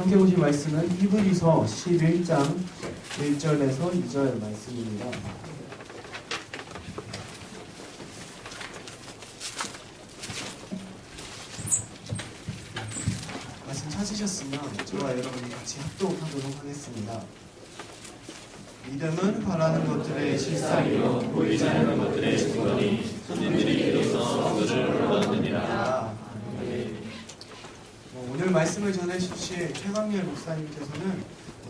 함께 보신 말씀은 히브리서 11장 1절에서 2절 말씀입니다. 말씀 찾으셨으면 저와 여러분이 같이 합독하도록 하겠습니다. 믿음은 바라는 것들의 실상이요 보이지 않는 것들의 증거니 손님들이 이로써 그것을 얻느니라. 오늘 말씀을 전해주실 최강렬 목사님께서는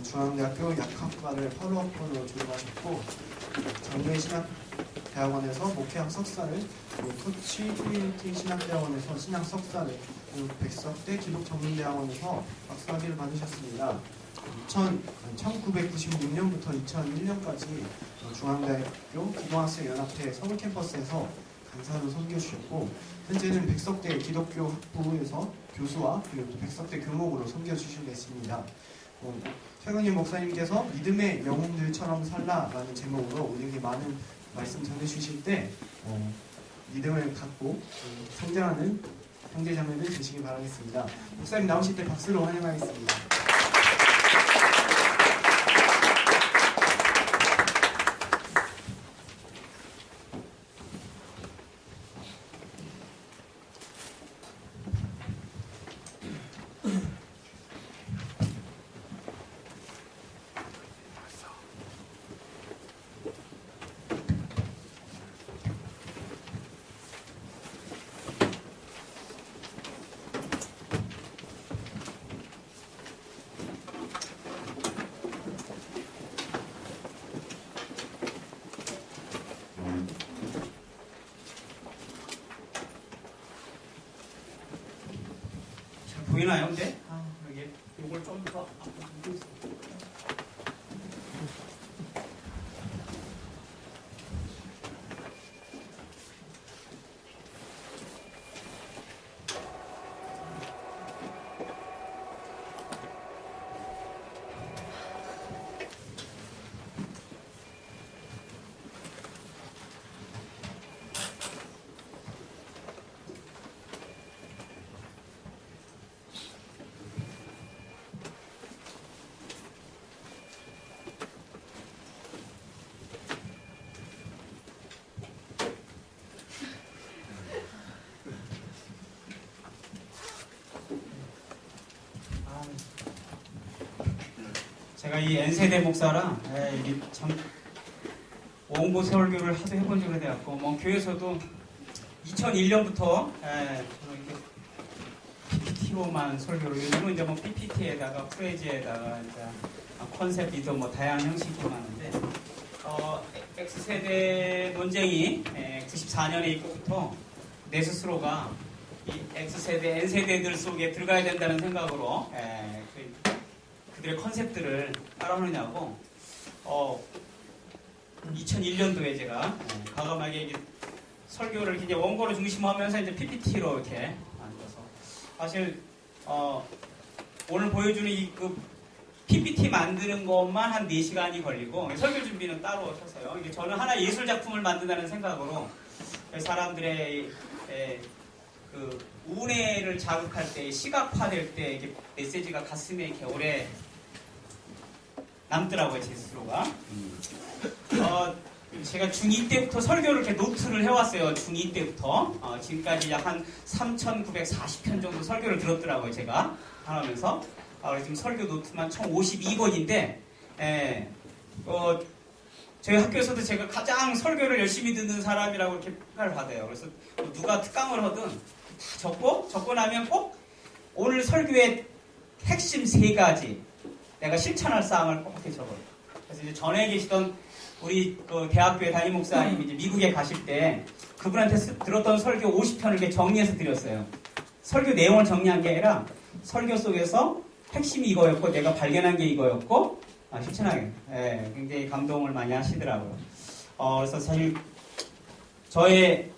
중앙대학교 약학과를 8호학번으로 졸업하셨고 장로의신학대학원에서 목회학 석사를, 토치 트리니티 신학대학원에서 신학 석사를, 그리고 백석대 기독전문대학원에서 박사학위를 받으셨습니다. 1996년부터 2001년까지 중앙대학교 기도학생연합회 서울캠퍼스에서 강사로 섬겨주셨고, 현재는 백석대 기독교 학부에서 교수와 그리고 또 백석대 교목으로 섬겨주시고 계십니다. 최강렬 목사님께서 믿음의 영웅들처럼 살라라는 제목으로 우리에게 많은 말씀 전해주실 때 믿음을 갖고 성장하는 형제자매들 되시길 바라겠습니다. 목사님 나오실 때 박수로 환영하겠습니다. 보이나요? 근데? 여기 이걸 좀 더 앞으로 들고 있어요. 제가 이 N세대 목사랑 이게 참 원고 설교를 하도 해본 지 오래돼갖고 교회에서도 2001년부터 저는 이렇게 PPT로만 설교를, 요즘은 이제 PPT에다가 프레지에다가 이제 컨셉 리더 다양한 형식으로 하는데 X세대 논쟁이 94년에 있고부터 내 스스로가 이 X세대, N세대들 속에 들어가야 된다는 생각으로 그들의 컨셉들을 따라오느냐고 2001년도에 제가 과감하게 설교를 이제 원고를 중심하면서 이제 PPT로 이렇게 만들어서, 사실 오늘 보여주는 그 PPT 만드는 것만 한 4시간이 걸리고 설교 준비는 따로 쳤어요. 이게 저는 하나의 예술 작품을 만든다는 생각으로 사람들의 그 운해를 자극할 때, 시각화될 때 이게 메시지가 가슴에 이렇게 오래 남더라고요, 제 스스로가. 제가 중2 때부터 설교를 이렇게 노트를 해왔어요. 중2 때부터. 지금까지 약 한 3,940편 정도 설교를 들었더라고요, 제가 하면서. 그래서 지금 설교 노트만 총 52권인데, 저희 학교에서도 제가 가장 설교를 열심히 듣는 사람이라고 이렇게 평가를 받아요. 그래서 누가 특강을 하든 다 적고 나면 꼭 오늘 설교의 핵심 3가지, 내가 실천할 사항을 꼭 이렇게 적어요. 그래서 이제 전에 계시던 우리 그 대학교의 담임 목사님이 이제 미국에 가실 때 그분한테 들었던 설교 50편을 이렇게 정리해서 드렸어요. 설교 내용을 정리한 게 아니라 설교 속에서 핵심이 이거였고 내가 발견한 게 이거였고 실천하게 굉장히 감동을 많이 하시더라고요. 그래서 사실 저의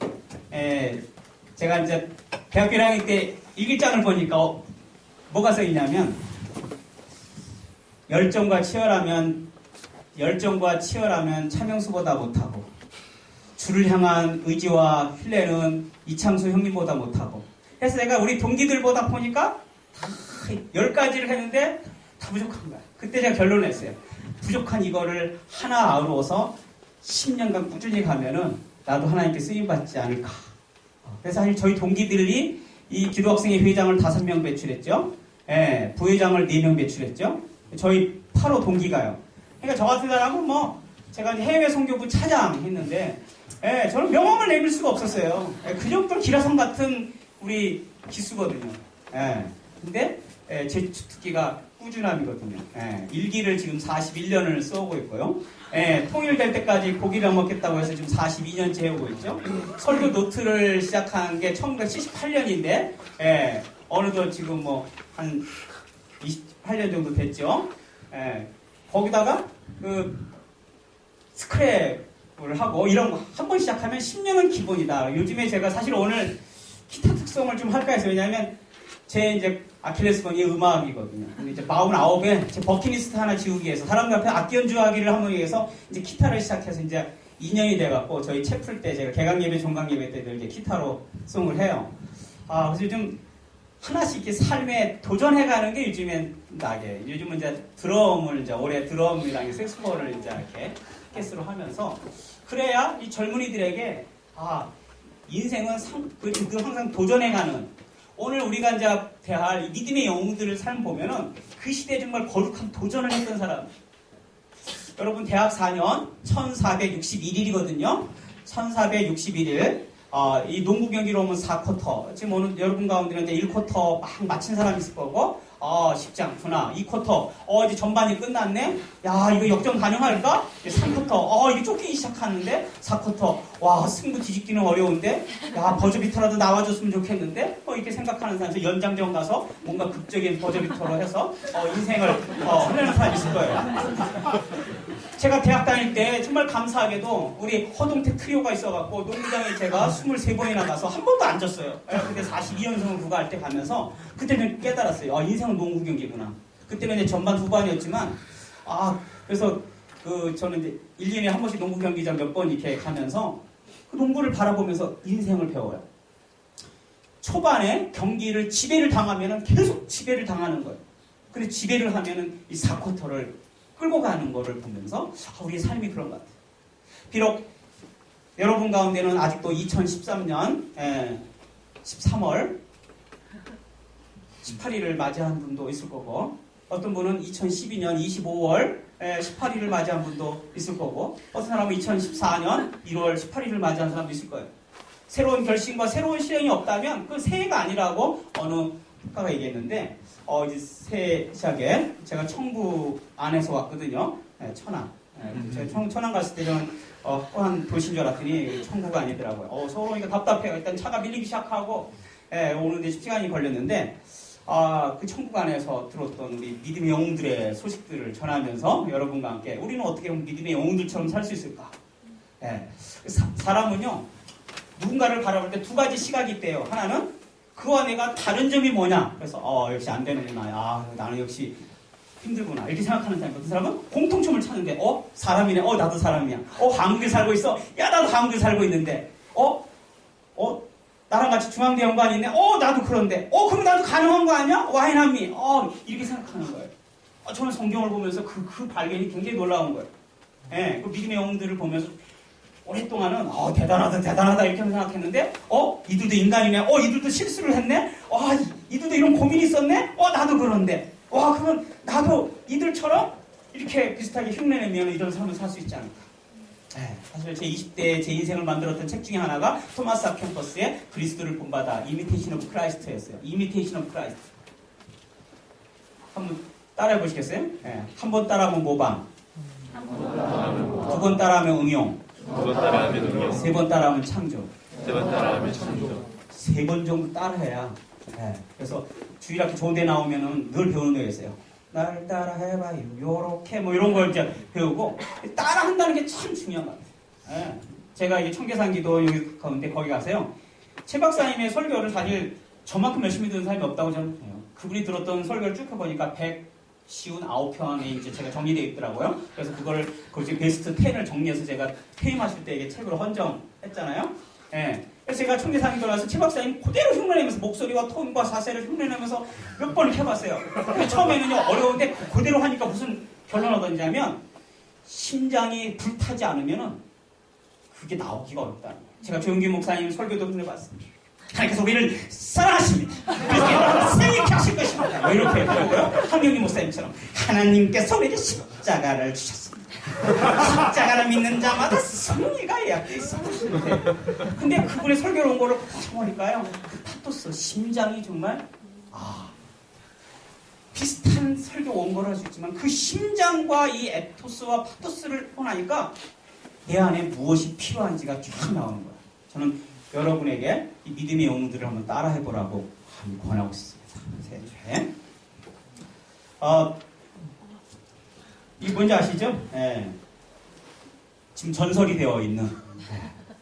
제가 이제 대학교 1학년 때 일기장을 보니까 뭐가 써 있냐면 열정과 치열하면 차명수보다 못하고, 주를 향한 의지와 신뢰는 이창수 형님보다 못하고. 그래서 내가 우리 동기들보다 보니까 다 10가지를 했는데 다 부족한 거야. 그때 제가 결론을 냈어요. 부족한 이거를 하나 아우러서 10년간 꾸준히 가면은 나도 하나님께 쓰임받지 않을까. 그래서 사실 저희 동기들이 이 기도학생회 회장을 5명 배출했죠. 예, 부회장을 4명 배출했죠. 저희 8호 동기가요. 그러니까 저 같은 사람은 뭐 제가 이제 해외 선교부 차장 했는데 예, 저는 명함을 내밀 수가 없었어요. 예, 그 정도로 기라성 같은 우리 기수거든요. 예, 근데 예, 제 특기가 꾸준함이거든요. 예, 일기를 지금 41년을 써오고 있고요. 예, 통일될 때까지 고기를 안 먹겠다고 해서 지금 42년째 해오고 있죠. 설교 노트를 시작한 게 1978년인데 예, 어느덧 지금 뭐 한 28년 정도 됐죠. 예, 거기다가 그 스크랩을 하고 이런 거 한 번 시작하면 10년은 기본이다. 요즘에 제가 사실 오늘 기타 특성을 좀 할까 해서 왜냐하면 제 이제 아킬레스건이 음악이거든요. 근데 이제 49에 제 버킷리스트 하나 지우기 위해서 사람들 앞에 악기 연주하기를 하기 위해서 이제 기타를 시작해서 이제 2년이 돼갖고 저희 책 풀 때 제가 개강 예배, 종강 예배 때 늘 이제 기타로 송을 해요. 그래서 요즘 하나씩 이렇게 삶에 도전해가는 게 요즘엔 나게. 요즘은 이제 드럼을 이제 올해 드럼이랑 색소폰을 이제 이렇게 캐스로 하면서 그래야 이 젊은이들에게 인생은 늘 항상 도전해가는 오늘 우리가 이제 대할 믿음의 영웅들을 삶 보면은 그 시대에 정말 거룩한 도전을 했던 사람. 여러분 대학 4년 1461일이거든요. 1461일. 이 농구 경기로 오면 4쿼터. 지금 오늘 여러분 가운데는 이제 1쿼터 막 마친 사람이 있을 거고, 쉽지 않구나. 2쿼터. 이제 전반이 끝났네? 야, 이거 역전 가능할까? 3쿼터. 이게 쫓기기 시작하는데? 4쿼터. 와, 승부 뒤집기는 어려운데? 야, 버저비터라도 나와줬으면 좋겠는데? 이렇게 생각하는 사람에서 연장전 가서 뭔가 극적인 버저비터로 해서, 인생을, 흘리는 사람이 있을 거예요. 제가 대학 다닐 때 정말 감사하게도 우리 허동태 트리오가 있어갖고 농구장에 제가 23번이나 가서 한 번도 안 졌어요. 그때 42연승을 구가할 때 가면서 그때는 깨달았어요. 인생은 농구 경기구나. 그때는 이제 전반 후반이었지만 그래서 저는 이제 1년에 한 번씩 농구 경기장 몇 번 이렇게 가면서 그 농구를 바라보면서 인생을 배워요. 초반에 경기를 지배를 당하면은 계속 지배를 당하는 거예요. 근데 지배를 하면은 이 4쿼터를 끌고 가는 거를 보면서 우리의 삶이 그런 것 같아요. 비록 여러분 가운데는 아직도 2013년 13월 18일을 맞이한 분도 있을 거고 어떤 분은 2012년 25월 18일을 맞이한 분도 있을 거고 어떤 사람은 2014년 1월 18일을 맞이한 사람도 있을 거예요. 새로운 결심과 새로운 실행이 없다면 그 새해가 아니라고 어느 국가가 얘기했는데 이제 새해 시작에 제가 청부 안에서 왔거든요. 천안. 제가 천안 갔을 때 저는 한 도시인 줄 알았더니 청구가 아니더라고요. 서울 오니까 답답해요. 일단 차가 밀리기 시작하고 오는데 시간이 걸렸는데 그 천국 안에서 들었던 우리 믿음의 영웅들의 소식들을 전하면서 여러분과 함께 우리는 어떻게 보면 믿음의 영웅들처럼 살 수 있을까? 사람은요 누군가를 바라볼 때 두 가지 시각이 있대요. 하나는 그와 내가 다른 점이 뭐냐? 그래서 역시 안 되는구나. 나는 역시 힘들구나. 이렇게 생각하는 사람이 어떤 사람은 공통점을 찾는데 사람이네. 나도 사람이야. 한국에 살고 있어. 야 나도 한국에 살고 있는데 나랑 같이 중앙대 연관이 있네. 나도 그런데. 그럼 나도 가능한 거 아니야? 와인한미. 이렇게 생각하는 거예요. 저는 성경을 보면서 그 발견이 굉장히 놀라운 거예요. 그 믿음의 영웅들을 보면서 오랫동안은 대단하다 이렇게 생각했는데 이들도 인간이네. 이들도 실수를 했네. 이들도 이런 고민이 있었네. 나도 그런데. 그러면 나도 이들처럼 이렇게 비슷하게 흉내내면 이런 삶을 살 수 있지 않을까. 사실 제 20대에 제 인생을 만들었던 책 중에 하나가 토마스 아켄퍼스의 그리스도를 본받아 이미테이션 오브 크라이스트였어요. 이미테이션 오브 크라이스트. 한번 따라해 보시겠어요? 한 번 따라하면 모방, 두 번 따라하면 응용, 세 번 따라하면 창조, 세 번 정도 따라해야. 그래서 주일학교 좋은 데 나오면은 늘 배우는 게 있어요. 날 따라해봐요. 요렇게 이런 걸 이제 배우고 따라한다는 게 참 중요한 것 같아요. 제가 이제 청계산기도 여기 가운데 거기 가서요. 최 박사님의 설교를 사실 저만큼 열심히 듣는 사람이 없다고 저는 해요. 그분이 들었던 설교를 쭉 해보니까 159편이 이제 제가 정리되어 있더라고요. 그래서 그걸 지금 베스트 10을 정리해서 제가 퇴임하실 때 이게 책으로 헌정했잖아요. 그래서 제가 총대상이 돌아와서 최 박사님 그대로 흉내내면서 목소리와 톤과 자세를 흉내내면서 몇 번을 해봤어요. 근데 처음에는요 어려운데 그대로 하니까 무슨 결론 얻었냐면 심장이 불타지 않으면은 그게 나오기가 어렵다는 거예요. 제가 조용기 목사님 설교도 흉내봤습니다. 하나님께서 우리를 사랑하십니다. 그렇게 세게 하실 것입니다. 뭐 이렇게 했고요. 황영기 목사님처럼 하나님께서 우리에게 십자가를 주셨습니다. 십자가를 믿는 자마다 승리가 예약되어 있습니다. 근데 그분의 설교를 온 거를 보니까요. 그 파토스, 심장이 정말 비슷한 설교 원고를 할 수 있지만 그 심장과 이 에토스와 파토스를 보니까 내 안에 무엇이 필요한지가 쭉 나오는 거예요. 저는 여러분에게 이 믿음의 영웅들을 한번 따라해보라고 권하고 있습니다. 이게 뭔지 아시죠? 지금 전설이 되어 있는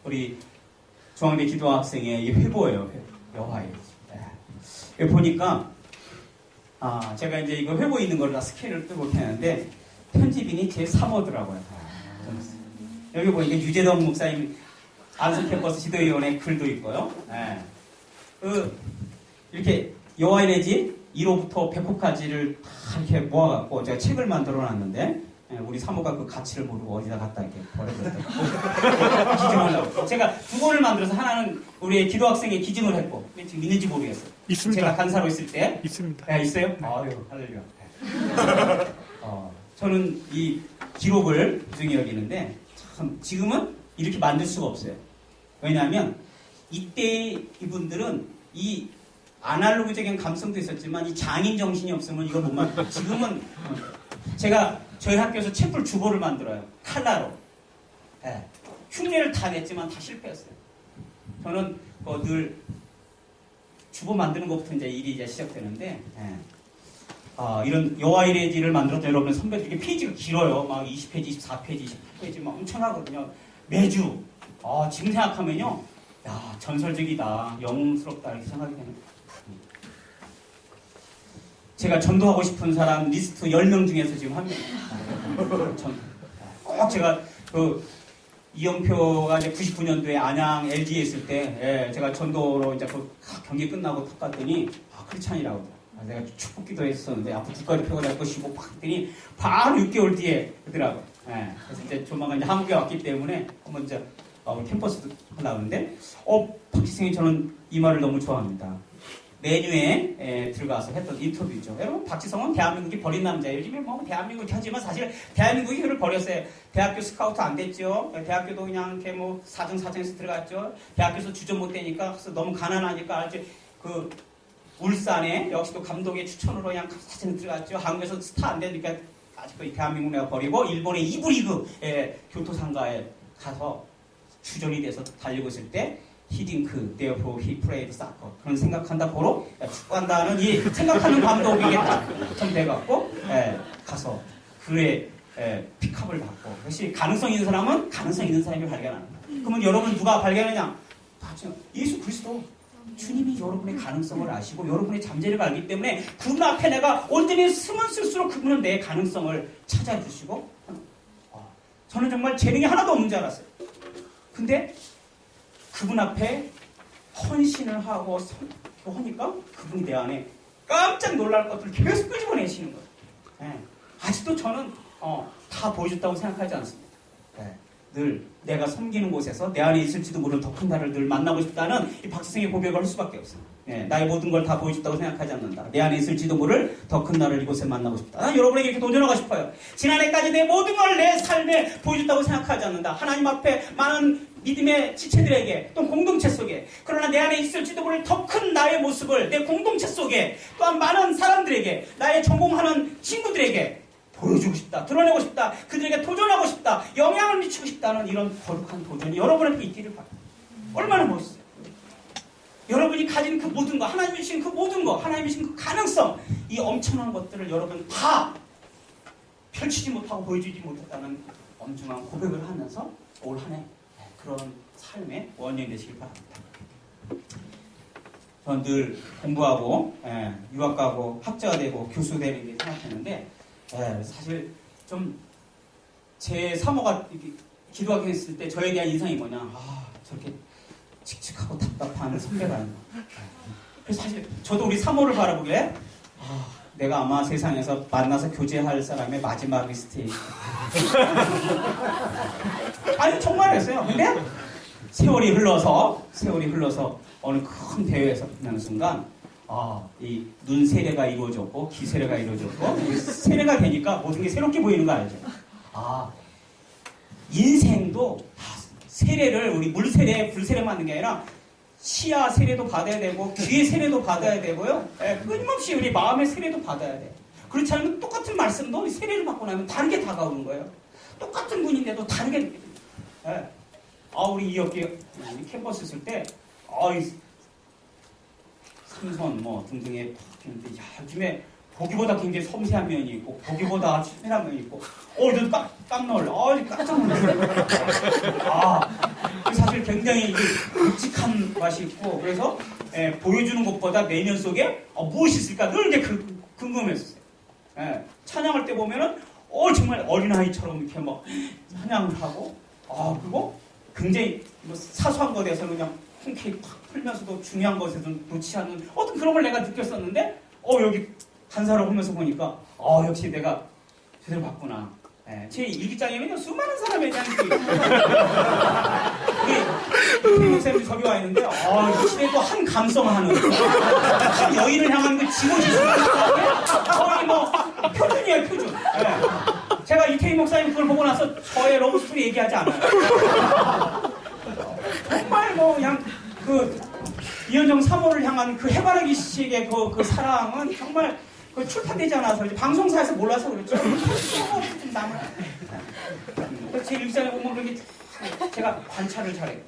우리 중앙대 기도학생의 이 회보예요. 여호와의. 여기 보니까 제가 이제 이거 회보 있는 걸 다 스케일을 뜨고 이렇게 하는데 편집인이 제 3호더라고요. 여기 보니까 유재덕 목사님 안성 캠퍼스 지도위원회 글도 있고요. 이렇게 여호와의 집 1호부터 100호까지를 다 이렇게 모아갖고 제가 책을 만들어 놨는데 우리 사모가 그 가치를 모르고 어디다 갖다 이렇게 버려졌다고 기증하려고 제가 두 권을 만들어서 하나는 우리 기도학생에 기증을 했고 지금 있는지 모르겠어요. 있습니다. 제가 간사로 있을 때 있습니다. 있어요? 아유 할렐루야. 저는 이 기록을 소중히 여기는데 참 지금은 이렇게 만들 수가 없어요. 왜냐하면 이때 이분들은 이 아날로그적인 감성도 있었지만 이 장인 정신이 없으면 이걸 못 만들어요. 지금은 제가 저희 학교에서 촛불 주보를 만들어요. 칼라로. 흉내를 다 냈지만 다 실패했어요. 저는 늘 주보 만드는 것부터 이제 일이 이제 시작되는데 이런 여호와이레지를 만들었던 여러분 선배들 이게 페이지가 길어요. 막 20페이지, 24페이지, 28페이지 막 엄청 하거든요. 매주. 지금 생각하면요. 야, 전설적이다. 영웅스럽다. 이렇게 생각이 되는 거예요. 제가 전도하고 싶은 사람 리스트 10명 중에서 지금 한 명. 꼭 제가 이영표가 이제 99년도에 안양 LG에 있을 때 제가 전도로 이제 그 경기 끝나고 탁 갔더니 크리스찬이라고 내가 축복기도 했었는데 앞으로 국가대표가 될 것이고 팍 했더니 바로 6개월 뒤에 그러더라고. 그래서 이제 조만간 이제 한국에 왔기 때문에 한번 이제 우리 캠퍼스도 하려고 하는데 박지성이 저는 이 말을 너무 좋아합니다. 메뉴에 들어가서 했던 인터뷰죠. 여러분 박지성은 대한민국이 버린 남자예요. 요즘에 뭐 대한민국이 하지만 사실 대한민국이 그를 버렸어요. 대학교 스카우트 안 됐죠. 대학교도 그냥 이렇게 뭐 사정사정해서 들어갔죠. 대학교에서 주전 못 되니까 너무 가난하니까 아주 울산에 역시 또 감독의 추천으로 그냥 사진 들어갔죠. 한국에서 스타 안 되니까 아직도 대한민국 내가 버리고 일본의 2부 리그 교토상가에 가서 주전이 돼서 달리고 있을 때 히딩크, therefore he played soccer. 그런 생각한다 고로 축구한다는 이 생각하는 감독에게 딱 돼갖고 가서 그의 픽업을 받고 역시 가능성 있는 사람은 가능성 있는 사람이 발견하는 거예요. 그러면 여러분 누가 발견하냐? 예수 그리스도. 주님이 여러분의 가능성을 아시고 여러분의 잠재력을 알기 때문에 그분 앞에 내가 온전히 쓰면 쓸수록 그분은 내 가능성을 찾아주시고 저는 정말 재능이 하나도 없는 줄 알았어요. 근데 그분 앞에 헌신을 하고 하니까 그분이 내 안에 깜짝 놀랄 것들을 계속 끄집어내시는 거예요. 아직도 저는 다 보여줬다고 생각하지 않습니다. 늘 내가 섬기는 곳에서 내 안에 있을지도 모르는 더 큰 나를 늘 만나고 싶다는 이 박지성의 고백을 할 수밖에 없어요. 나의 모든 걸 다 보여줬다고 생각하지 않는다. 내 안에 있을지도 모를 더 큰 나를 이곳에 만나고 싶다. 난 여러분에게 이렇게 도전하고 싶어요. 지난해까지 내 모든 걸 내 삶에 보여줬다고 생각하지 않는다. 하나님 앞에 많은 믿음의 지체들에게 또 공동체 속에 그러나 내 안에 있을지도 모를 더 큰 나의 모습을 내 공동체 속에 또한 많은 사람들에게 나의 전공하는 친구들에게 보여주고 싶다. 드러내고 싶다. 그들에게 도전하고 싶다. 영향을 미치고 싶다는 이런 거룩한 도전이 여러분 앞에 있기를 바랍니다. 얼마나 멋있어요. 여러분이 가진 그 모든 거, 하나님이 주신 그 모든 거, 하나님이 주신 그 가능성, 이 엄청난 것들을 여러분 다 펼치지 못하고 보여주지 못했다는 엄중한 고백을 하면서 올 한 해 그런 삶의 원인이 되시길 바랍니다. 저는 늘 공부하고 유학 가고 학자가 되고 교수 되는 게 생각했는데 사실 좀 제 사모가 기도하게 했을 때 저에 대한 인상이 뭐냐 저렇게 칙칙하고 답답한 선배가 아니고. 그래서 사실 저도 우리 사모를 바라보길래 내가 아마 세상에서 만나서 교제할 사람의 마지막 리스트에 아니 정말 했어요. 근데 세월이 흘러서 어느 큰 대회에서 만나는 순간 이 눈 세례가 이루어졌고 귀 세례가 이루어졌고 세례가 되니까 모든 게 새롭게 보이는 거 알죠? 인생도 세례를 우리 물 세례, 불 세례 받는 게 아니라 시야 세례도 받아야 되고 귀의 세례도 받아야 되고요. 끊임없이 우리 마음의 세례도 받아야 돼. 그렇지 않으면 똑같은 말씀도 세례를 받고 나면 다르게 다가오는 거예요. 똑같은 분인데도 다르게 느껴져요. 우리 이역기 캠퍼스 있을 때 삼선 뭐 등등의 요즘에 보기보다 굉장히 섬세한 면이 있고 보기보다 치밀한 면이 있고 저도 깜짝 놀라. 깜짝 놀랐어요. 사실 굉장히 묵직한 맛이 있고 그래서 보여주는 것보다 내면 속에 무엇이 있을까 늘 이렇게 궁금했어요. 찬양할 때 보면은 정말 어린아이처럼 이렇게 막 찬양을 하고 그리고 굉장히 사소한 것에서 그냥 흔쾌히 팍 풀면서도 중요한 것에서 놓지 않는 어떤 그런 걸 내가 느꼈었는데 여기 간사를 하면서 보니까 역시 내가 제대로 봤구나. 제 일기장에는요 수많은 사람에 대한 우리 목사님이 저기 와 있는데 이 시대도 한 감성하는 한 여인을 향한 그 지고지 거의 뭐 표준이에요 표준. 제가 이태희 목사님 그걸 보고 나서 저의 러브스토리 얘기하지 않아요. 정말 뭐 그냥 이현정 사모를 향한 그 해바라기 식의 그 사랑은 정말 출판되지 않아서 방송사에서 몰라서 그렇죠. 좀 남을. 제 일상에 보면 그게 제가 관찰을 잘해요.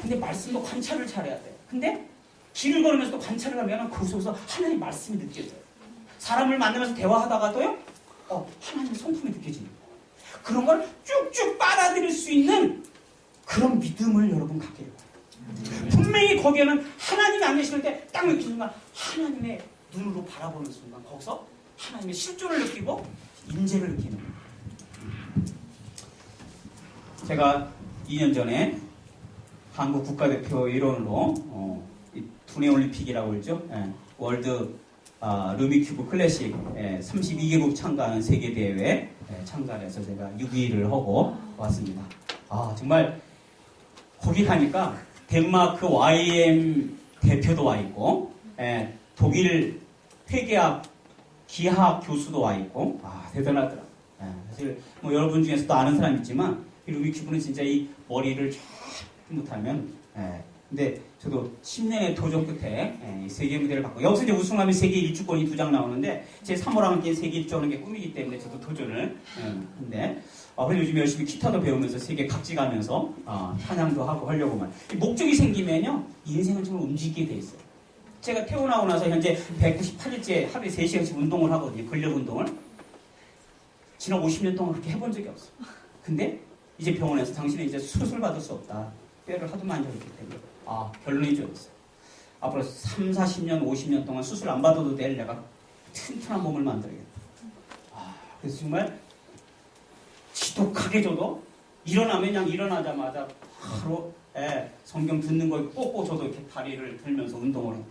근데 말씀도 관찰을 잘해야 돼요. 근데 길을 걸으면서도 관찰을 하면 그 속에서 하나님의 말씀이 느껴져요. 사람을 만나면서 대화하다가도요, 하나님의 성품이 느껴지는 거예요. 그런 걸 쭉쭉 빨아들일 수 있는 그런 믿음을 여러분 갖게 해요. 분명히 거기에는 하나님이 안 계실 때 딱 느끼는 순간 하나님의 눈으로 바라보는 순간 거기서 하나님의 실존을 느끼고 임재를 느끼는 거예요. 제가 2년 전에 한국 국가대표 일원으로 두뇌올림픽이라고 그러죠. 월드 루미큐브 클래식 32개국 참가하는 세계대회에 참가해서 제가 6위를 하고 왔습니다. 정말 거기 가니까 덴마크 YM 대표도 와 있고 독일 회계학 기하학 교수도 와 있고 대단하더라. 사실 뭐 여러분 중에서도 아는 사람 있지만 이 루미큐브는 진짜 이 머리를 쫙 못하면 근데 저도 10년의 도전 끝에 세계 무대를 받고 여기서 이제 우승하면 세계 일주권이 2장 나오는데 제 3호랑 함께 세계 일주 하는 게 꿈이기 때문에 저도 도전을 했는데 그래서 요즘 열심히 기타도 배우면서 세계 각지 가면서 찬양도 하고 하려고만 목적이 생기면요 인생은 정말 움직이게 돼 있어요. 제가 태어나고 나서 현재 198일째 하루에 3시간씩 운동을 하거든요. 근력 운동을. 지난 50년 동안 그렇게 해본 적이 없어요. 근데 이제 병원에서 당신은 이제 수술 받을 수 없다. 뼈를 하도 많이 줬기 때문에 결론이 좋았어요. 앞으로 3, 40년, 50년 동안 수술 안 받아도 될 내가 튼튼한 몸을 만들어야겠다. 그래서 정말 지독하게 줘도 일어나면 그냥 일어나자마자 바로 성경 듣는 거 꼭꼭 저도 이렇게 다리를 들면서 운동을 해요.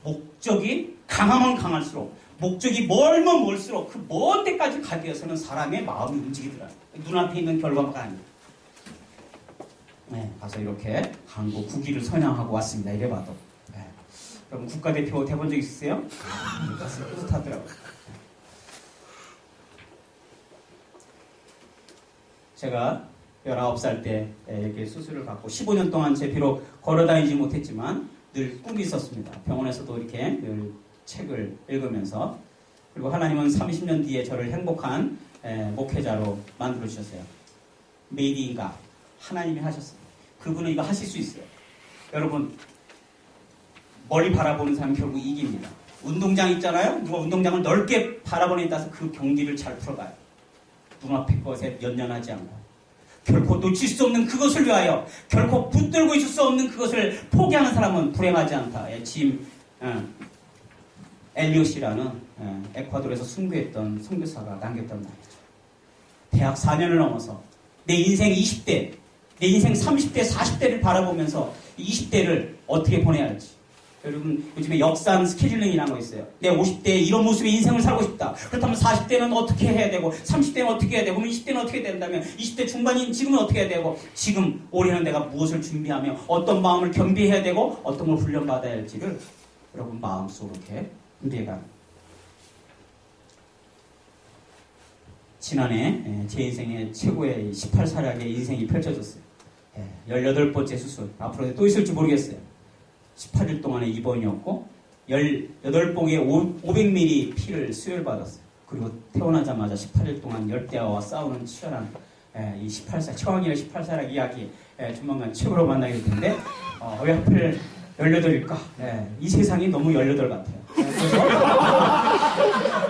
목적이 강하면 강할수록 목적이 멀면 멀수록 그 먼 데까지 가기 위해서는 사람의 마음이 움직이더라고요. 눈앞에 있는 결과가 아니에요. 가서 이렇게 한국 국기를 선양하고 왔습니다. 이래 봐도. 여러분 국가대표 돼본 적 있으세요? 가슴이 뿌듯하더라고요. 제가 19살 때 이렇게 수술을 받고 15년 동안 제 비록 걸어다니지 못했지만 늘 꿈이 있었습니다. 병원에서도 이렇게 늘 책을 읽으면서 그리고 하나님은 30년 뒤에 저를 행복한 목회자로 만들어 주셨어요. 메이디인가 하나님이 하셨어요. 그분은 이거 하실 수 있어요. 여러분 멀리 바라보는 사람이 결국 이깁니다. 운동장 있잖아요. 누가 운동장을 넓게 바라보는 데 따라서 그 경기를 잘 풀어가요. 눈앞의 것에 연연하지 않고 결코 놓칠 수 없는 그것을 위하여 결코 붙들고 있을 수 없는 그것을 포기하는 사람은 불행하지 않다. 짐 엘리엇이라는 에콰도르에서 순교했던 선교사가 남겼던 말이죠. 대학 4년을 넘어서 내 인생 20대 내 인생 30대, 40대를 바라보면서 20대를 어떻게 보내야 할지. 여러분, 요즘에 역산 스케줄링이라는 거 있어요. 내 50대에 이런 모습의 인생을 살고 싶다. 그렇다면 40대는 어떻게 해야 되고, 30대는 어떻게 해야 되고, 그럼 20대는 어떻게 된다면, 20대 중반인 지금은 어떻게 해야 되고, 지금 올해는 내가 무엇을 준비하며, 어떤 마음을 겸비해야 되고, 어떤 걸 훈련받아야 할지를 여러분 마음속으로 이렇게 준비해가. 지난해 제 인생의 최고의 18사략의 인생이 펼쳐졌어요. 18번째 수술. 앞으로 또 있을지 모르겠어요. 18일 동안의 입원이었고 18봉에 500ml 피를 수혈받았어요. 그리고 태어나자마자 18일 동안 열대야와 싸우는 치열한 이 18사, 처왕이의 18사략 이야기 조만간 책으로 만나게 될 텐데 왜 하필 18일까? 이 세상이 너무 18 같아요. 그래서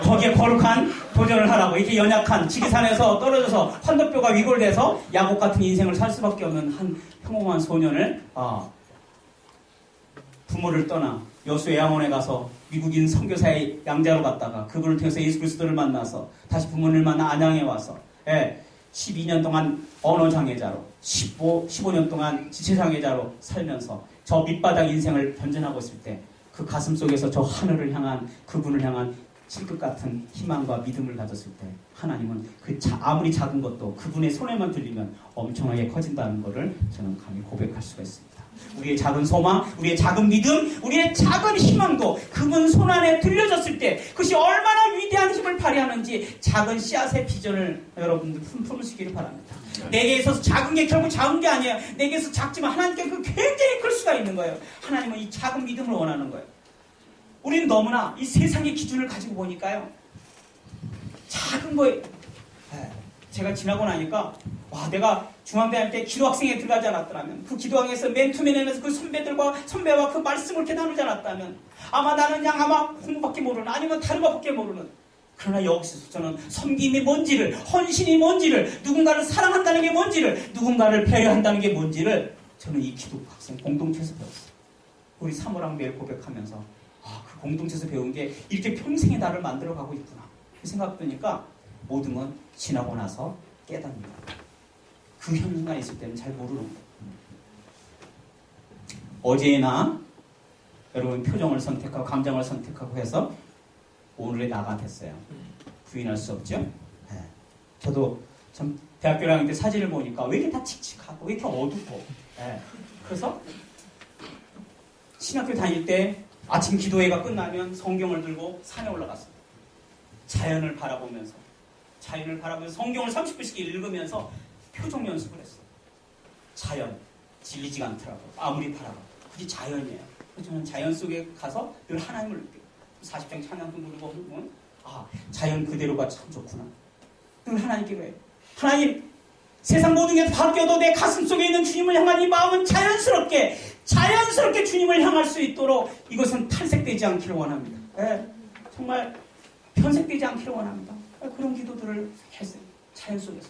거기에 거룩한 도전을 하라고 이렇게 연약한 지리산에서 떨어져서 환도뼈가 위골돼서 야곱 같은 인생을 살 수밖에 없는 한 평범한 소년을 부모를 떠나 여수의 양원에 가서 미국인 선교사의 양자로 갔다가 그분을 통해서 예수 그리스도를 만나서 다시 부모를 만나 안양에 와서 12년 동안 언어장애자로 15년 동안 지체장애자로 살면서 저 밑바닥 인생을 변전하고 있을 때 그 가슴 속에서 저 하늘을 향한 그분을 향한 칠끝 같은 희망과 믿음을 가졌을 때 하나님은 아무리 작은 것도 그분의 손에만 들리면 엄청나게 커진다는 것을 저는 감히 고백할 수가 있습니다. 우리의 작은 소망, 우리의 작은 믿음, 우리의 작은 희망도 그분 손 안에 들려졌을 때 그것이 얼마나 위대한 힘을 발휘하는지 작은 씨앗의 비전을 여러분들 품으시기를 바랍니다. 내게 있어서 작은 게 결국 작은 게 아니에요. 내게 있어서 작지만 하나님께 그 굉장히 클 수가 있는 거예요. 하나님은 이 작은 믿음을 원하는 거예요. 우리는 너무나 이 세상의 기준을 가지고 보니까요. 작은 거에 제가 지나고 나니까 와 내가 중앙대학 때 기도학생에 들어가지 않았더라면 그 기도학에서 맨투맨하면서 그 선배와 그 말씀을 이렇게 나누지 않았다면 아마 나는 그냥 아마 공부밖에 모르는 아니면 다른 것밖에 모르는 그러나 여기서 저는 섬김이 뭔지를 헌신이 뭔지를 누군가를 사랑한다는 게 뭔지를 누군가를 배려한다는 게 뭔지를 저는 이 기도학생 공동체에서 배웠어요. 우리 사모랑 매일 고백하면서 그 공동체에서 배운 게 이렇게 평생의 나를 만들어가고 있구나 그 생각 드니까 모든 건 지나고 나서 깨닫니다. 그 현장에 있을 때는 잘 모르는 거예요. 어제나 여러분 표정을 선택하고 감정을 선택하고 해서 오늘의 나가 됐어요. 부인할 수 없죠. 저도 참 대학교 다닐 때 사진을 보니까 왜 이렇게 다 칙칙하고 왜 이렇게 어둡고 그래서 신학교 다닐 때 아침 기도회가 끝나면 성경을 들고 산에 올라갔어요. 자연을 바라보면서 성경을 30분씩 읽으면서 표정 연습을 했어요. 자연, 질리지가 않더라고요. 아무리 바라봐도. 그게 자연이에요. 그래서 저는 자연 속에 가서 늘 하나님을 느껴요. 40장 찬양도 부르고 하면 자연 그대로가 참 좋구나. 늘 하나님께 그래요. 하나님, 세상 모든 게 바뀌어도 내 가슴 속에 있는 주님을 향한 이 마음은 자연스럽게 주님을 향할 수 있도록 이것은 탈색되지 않기를 원합니다. 정말 변색되지 않기를 원합니다. 그런 기도들을 했어요. 자연 속에서.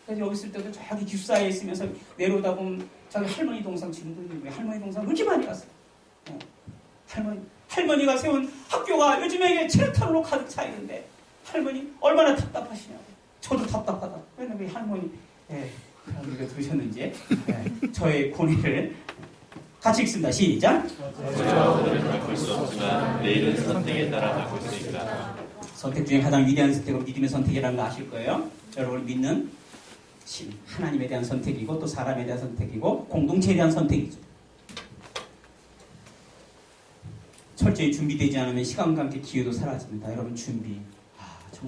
그래서 여기 있을 때도 저기 기숙사에 있으면서 내려오다 보면 저기 할머니 동상 지금도 있는데 할머니 동상 왜 이렇게 많이 갔어요. 할머니가 세운 학교가 요즘에 체류탄으로 가득 차 있는데 할머니 얼마나 답답하시냐고. 저도 답답하다. 왜냐면 우리 할머니 그런 얘기가 들으셨는지 저의 고뇌를 같이 읽습니다. 시작. 오늘은 바꿀 수 없지만 내일은 선택에 따라 바꿀 수 있다. 선택 중에 가장 위대한 선택은 믿음의 선택이라는 거 아실 거예요. 여러분을 믿는 신, 하나님에 대한 선택이고 또 사람에 대한 선택이고 공동체에 대한 선택이죠. 철저히 준비되지 않으면 시간과 함께 기회도 사라집니다. 여러분 준비.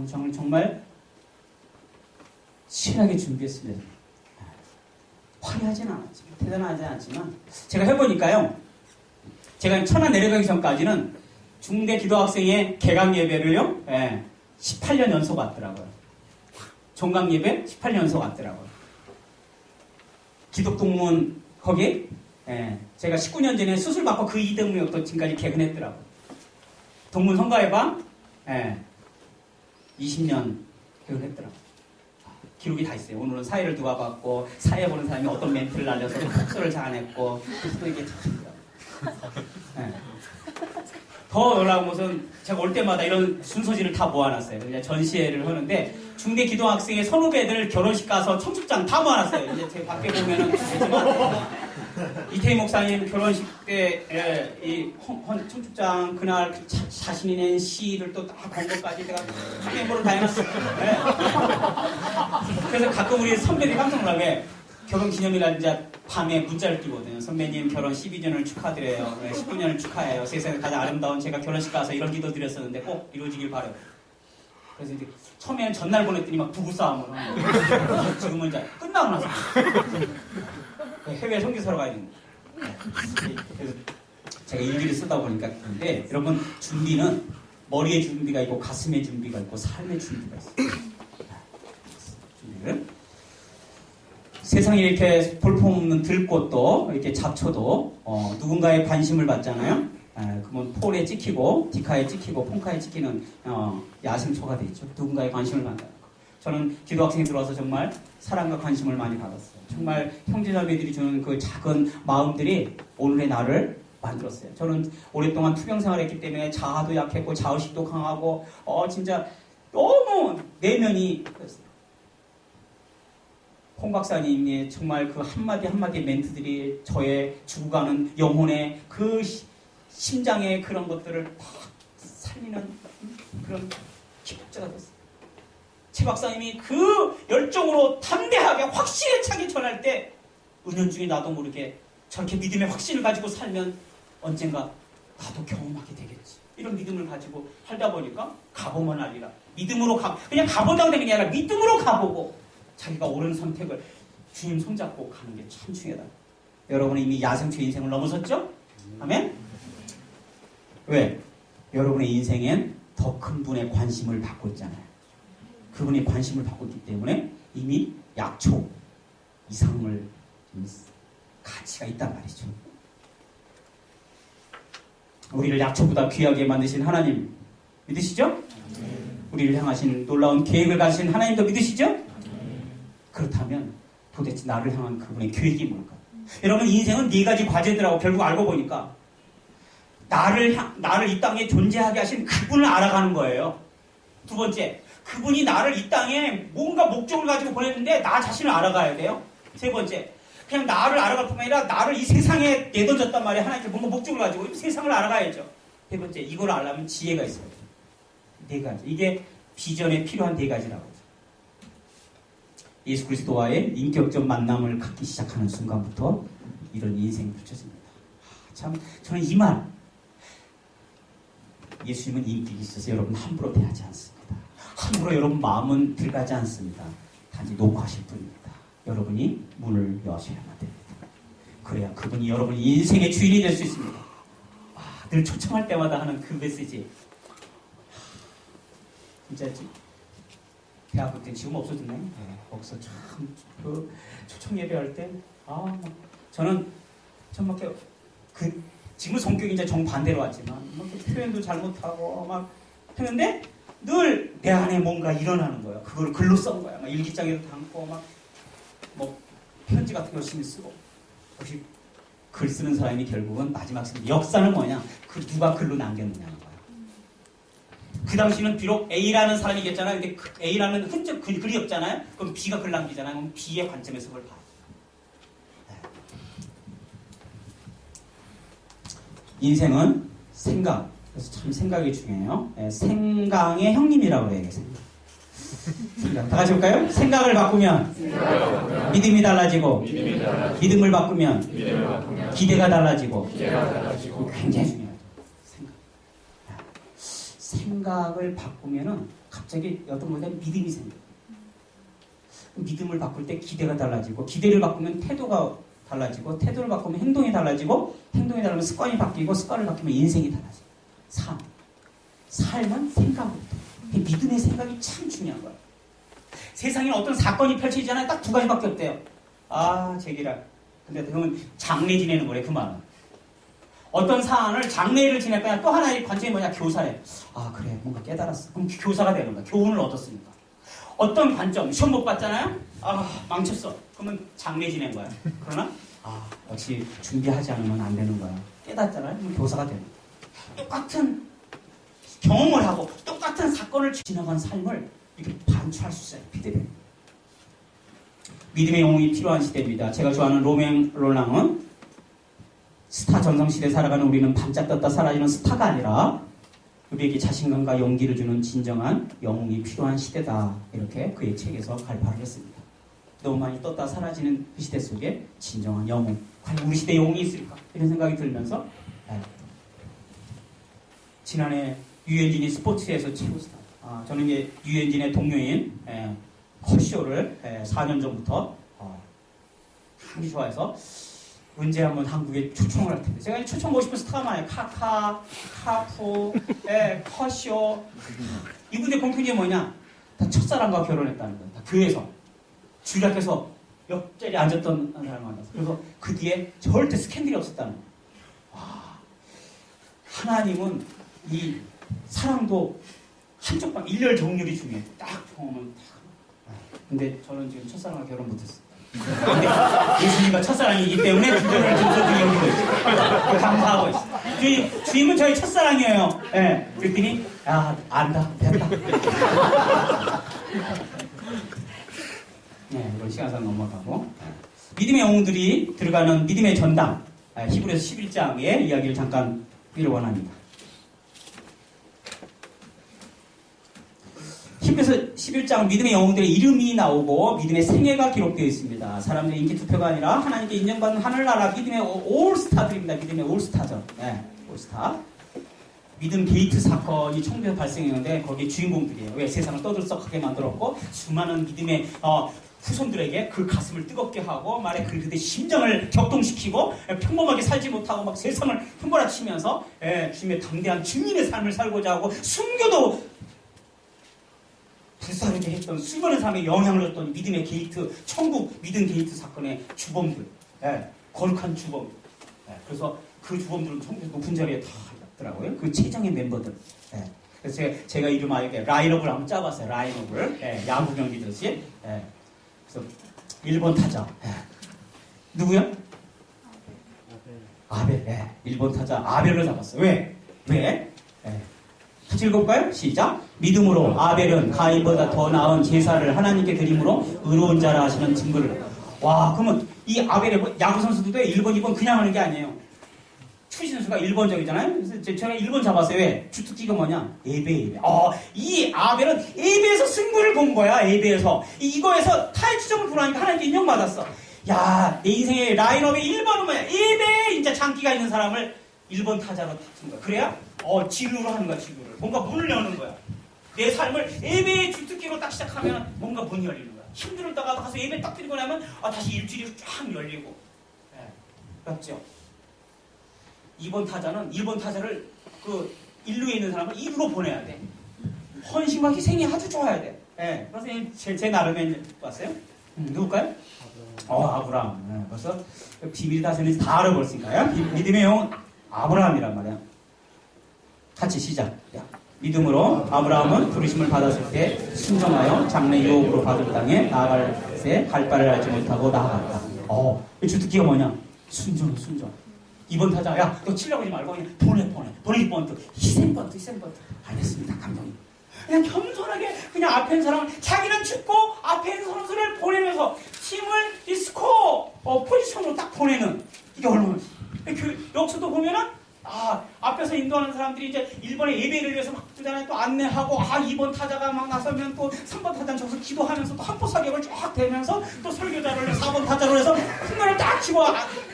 정말 실하게 준비했습니다. 화려하진 않았지만 대단하지 않지만 제가 해보니까요. 제가 천안 내려가기 전까지는 중대 기도학생의 개강 예배를요. 18년 연속 왔더라고요. 종강 예배 18년 연속 왔더라고요. 기독동문 거기 제가 19년 전에 수술 받고 그 이듬해부터 지금까지 개근했더라고요. 동문 성가의 방 20년 개근했더라고요. 기록이 다 있어요. 오늘은 사회를 누가 봤고 사회 보는 사람이 어떤 멘트를 날려서 속설을 잘안했고 또 이게 더 놀라운 것은 제가 올 때마다 이런 순서지를 다 모아놨어요. 이제 전시회를 하는데 중대 기도학생의 선후배들 결혼식 가서 청첩장 다 모아놨어요. 이제 제 밖에 보면은 되지만 이태희 목사님 결혼식 때 이 청첩장 그날 자신이 낸 시를 또 다 건 것까지 제가 메모를 다 해놨어요. 그래서 가끔 우리 선배들이 깜짝 놀라. 왜 결혼기념일날 이제 밤에 문자를 띄거든요. 선배님 결혼 12주년을 축하드려요. 19년을 축하해요. 세상에 가장 아름다운 제가 결혼식 가서 이런 기도 드렸었는데 꼭 이루어지길 바라요. 그래서 이제 처음에는 전날 보냈더니 막 부부싸움을 하는 거예요. 지금은 이제 끝나고 나서 해외 선교사로 가야 되는 거예요. 그래서 제가 일기를 쓰다 보니까 그런데 여러분 준비는 머리의 준비가 있고 가슴의 준비가 있고 삶의 준비가 있어요. 준비를 세상에 이렇게 볼품없는 들꽃도 이렇게 잡초도 누군가의 관심을 받잖아요. 그러면 폴에 찍히고 디카에 찍히고 폰카에 찍히는 야생초가 되죠. 누군가의 관심을 받는 거. 저는 기도학생이 들어와서 정말 사랑과 관심을 많이 받았어요. 정말 형제자매들이 주는 그 작은 마음들이 오늘의 나를 만들었어요. 저는 오랫동안 투병 생활했기 때문에 자아도 약했고 자의식도 강하고 진짜 너무 내면이 그랬어요. 홍 박사님의 정말 그 한마디 한마디 멘트들이 저의 죽어가는 영혼의 그 심장의 그런 것들을 막 살리는 그런 기폭제가 됐어요. 최 박사님이 그 열정으로 담대하게 확실에 차게 전할 때 은연중에 나도 모르게 저렇게 믿음의 확신을 가지고 살면 언젠가 나도 경험하게 되겠지. 이런 믿음을 가지고 살다 보니까 가보면 알리라. 믿음으로 그냥 가보자고 되는 게 아니라 믿음으로 가보고 자기가 옳은 선택을 주님 손잡고 가는 게 참 중요하다. 여러분은 이미 야생초의 인생을 넘어섰죠? 아멘? 왜? 여러분의 인생엔 더 큰 분의 관심을 받고 있잖아요. 그분의 관심을 받고 있기 때문에 이미 약초 이상을 가치가 있단 말이죠. 우리를 약초보다 귀하게 만드신 하나님 믿으시죠? 우리를 향하신 놀라운 계획을 가지신 하나님도 믿으시죠? 그렇다면 도대체 나를 향한 그분의 계획이 뭘까? 여러분 인생은 네 가지 과제들하고 결국 알고 보니까 나를 이 땅에 존재하게 하신 그분을 알아가는 거예요. 두 번째, 그분이 나를 이 땅에 뭔가 목적을 가지고 보냈는데 나 자신을 알아가야 돼요. 세 번째, 그냥 나를 알아갈 뿐만 아니라 나를 이 세상에 내던졌단 말이에요. 하나님께 뭔가 목적을 가지고 이 세상을 알아가야죠. 세 번째, 이걸 알려면 지혜가 있어야 돼요. 네 가지. 이게 비전에 필요한 네 가지라고 하죠. 예수 그리스도와의 인격적 만남을 갖기 시작하는 순간부터 이런 인생이 펼쳐집니다. 참 저는 이 말, 예수님은 인격이 있어서 여러분 함부로 대하지 않습니다. 함부로 여러분 마음은 들어가지 않습니다. 단지 녹화하실 뿐입니다. 여러분이 문을 여셔야만 됩니다. 그래야 그분이 여러분의 인생의 주인이 될 수 있습니다. 늘 초청할 때마다 하는 그 메시지, 진짜 대학교 때 지금 없어졌네. 거기서 참 그 초청 예배할 때 저는 정말 그 지금 성격이 이제 정반대로 왔지만 막 표현도 잘못하고 막 했는데 늘 내 안에 뭔가 일어나는 거예요. 그걸 글로 쓴 거야. 막 일기장에도 담고 막 뭐 편지 같은 거 열심히 쓰고. 역시 글 쓰는 사람이 결국은 마지막 역사는 뭐냐? 그 누가 글로 남겼느냐는 거야. 그 당시는 비록 A라는 사람이 있겠잖아요. 근데 그 A라는 흔적 글이 없잖아요. 그럼 B가 글 남기잖아요. 그럼 B의 관점에서 그걸 봐요. 인생은 생각. 그래서 참 생각이 중요해요. 생강의 형님이라고 그래요. 생각. 다 같이 볼까요? 생각을 바꾸면 믿음이 달라지고, 믿음을 바꾸면 기대가 달라지고, 굉장히 중요하죠. 생각을 바꾸면은 갑자기 어떤 것에 믿음이 생겨요. 믿음을 바꿀 때 기대가 달라지고, 기대를 바꾸면 태도가 달라지고, 태도를 바꾸면 행동이 달라지고, 행동이 달라지면 습관이 바뀌고, 습관을 바뀌면 인생이 달라져요. 삶은 생각부터. 믿음의 생각이 참 중요한 거예요. 세상에 어떤 사건이 펼쳐지잖아요. 딱 두 가지밖에 없대요. 제기라. 근데 그러면 장례 지내는 거래, 그 말은. 어떤 사안을 장례를 지낼 거냐, 또 하나의 관점이 뭐냐, 교사래. 그래, 뭔가 깨달았어. 그럼 교사가 되는 거야. 교훈을 얻었으니까. 어떤 관점, 시험 못 봤잖아요? 망쳤어. 그러면 장례 지낸 거야. 그러나, 역시 준비하지 않으면 안 되는 거야. 깨닫잖아요? 그럼 교사가 되는 거야. 똑같은 경험을 하고 똑같은 사건을 지나간 삶을 이렇게 반추할 수 있어요. 피드백. 믿음의 영웅이 필요한 시대입니다. 제가 좋아하는 로맹 롤랑은 스타 전성시대에 살아가는 우리는 반짝 떴다 사라지는 스타가 아니라 우리에게 자신감과 용기를 주는 진정한 영웅이 필요한 시대다. 이렇게 그의 책에서 갈파를 했습니다. 너무 많이 떴다 사라지는 그 시대 속에 진정한 영웅, 과연 우리 시대에 영웅이 있을까? 이런 생각이 들면서 지난해 유현진이 스포츠에서 최고 스타. 저는 이제 유현진의 동료인 컷쇼를 4년 전부터 굉장히 좋아해서 언제 한번 한국에 초청을 할 텐데 제가 초청하고 싶은 스타가 많아요. 카카, 카푸, 컷쇼. 이분의 공통점이 뭐냐? 다 첫사랑과 결혼했다는 거예요. 다 교회에서 주일 앞에서 옆자리에 앉았던 사람을 만났어. 그래서 그 뒤에 절대 스캔들이 없었다는 거예요. 하나님은 이 사랑도 한쪽 방 일렬 정렬이 중요해. 딱 보면 근데 저는 지금 첫사랑과 결혼 못했어요. 근데 예수님과 첫사랑이기 때문에 주변을 들어서 여기고 있어요. 감사하고 있어요. 주님은 저희 첫사랑이에요. 예. 그랬더니 안다 됐다. 네, 이런 시간상 넘어가고 믿음의 영웅들이 들어가는 믿음의 전당 히브리서 11장의 이야기를 잠깐 드리려 원합니다. 히브리서 11장 믿음의 영웅들의 이름이 나오고 믿음의 생애가 기록되어 있습니다. 사람들의 인기 투표가 아니라 하나님께 인정받는 하늘나라 믿음의 올스타들입니다. 믿음의 올스타죠. 네, 올스타. 믿음 게이트 사건이 청주에서 발생했는데 거기에 주인공들이에요. 왜? 세상을 떠들썩하게 만들었고 수많은 믿음의 후손들에게 그 가슴을 뜨겁게 하고 말에 그들의 심정을 격동시키고 평범하게 살지 못하고 막 세상을 휘몰아치면서 주님의 담대한 증인의 삶을 살고자 하고 숨겨도 불사르게 했던 수많은 사람의 영향을 줬던 믿음의 게이트, 천국 믿음 게이트 사건의 주범들, 거룩한 주범. 그래서 그 주범들은 천국 높은 자리에 다 있더라고요. 그 최정의 멤버들. 그래서 제가 이름 아예 라인업을 한번 짜봤어요. 라인업을. 야구 경기듯이. 그래서 1번 타자. 누구요? 아벨. 1번 타자 아벨을 잡았어요. 왜? 같이 읽어볼까요? 시작. 믿음으로 아벨은 가인보다 더 나은 제사를 하나님께 드림으로 의로운 자라 하시는 증거를. 와, 그러면 이 아벨의 야구 선수들도 1번, 2번 그냥 하는 게 아니에요. 추신 선수가 1번적이잖아요. 그래서 제가 1번 잡았어요. 왜? 주특기가 뭐냐? 예배. 이 아벨은 예배에서 승부를 본 거야. 예배에서. 이거에서 탈취점을 불하니까 하나님께 인정받았어. 야, 내 인생의 라인업의 1번은 뭐야? 예배에 진짜 장기가 있는 사람을 1번 타자로 탁준 거야. 그래야 진루로 하는 거야. 진루를. 뭔가 문을 여는 거야. 내 삶을 예배의 주특기로 딱 시작하면 뭔가 문이 열리는 거야. 힘들다가 가서 예배 딱 드리고 나면 다시 일주일이 쫙 열리고. 맞죠? 2번 타자는 1번 타자를 그 1루에 있는 사람을 2루로 보내야 돼. 헌신과 희생이 아주 좋아야 돼. 그래서 제 나름에 봤어요. 누굴까요? 아브라함. 벌써 비밀이 다 되는지 다 알아버렸으니까요. 믿음의 영웅 아브라함이란 말이야. 같이 시작. 믿음으로 아브라함은 부르심을 받았을 때 순종하여 장래 유업으로 받을 땅에 나아갈 새 갈 바를 알지 못하고 나아갔다. 주특기가 뭐냐? 순종. 2번 타자, 야, 너 치려고 하지 말고 그냥 보내 번트, 희생 번트. 알겠습니다, 감독님. 그냥 겸손하게 그냥 앞에 있는 사람을 자기는 죽고 앞에 있는 선수를 보내면서 팀을 이 스코어 포지션으로 딱 보내는 이게 얼마나 여기서도 보면은 앞에서 인도하는 사람들이 이제 1번의 예배를 위해서 막 뜨잖아요. 또 안내하고 2번 타자가 막 나서면 또 3번 타자는 저기서 기도하면서 또 한포 사격을 쫙 대면서 또 설교자를 4번 타자로 해서 큰 딱 치고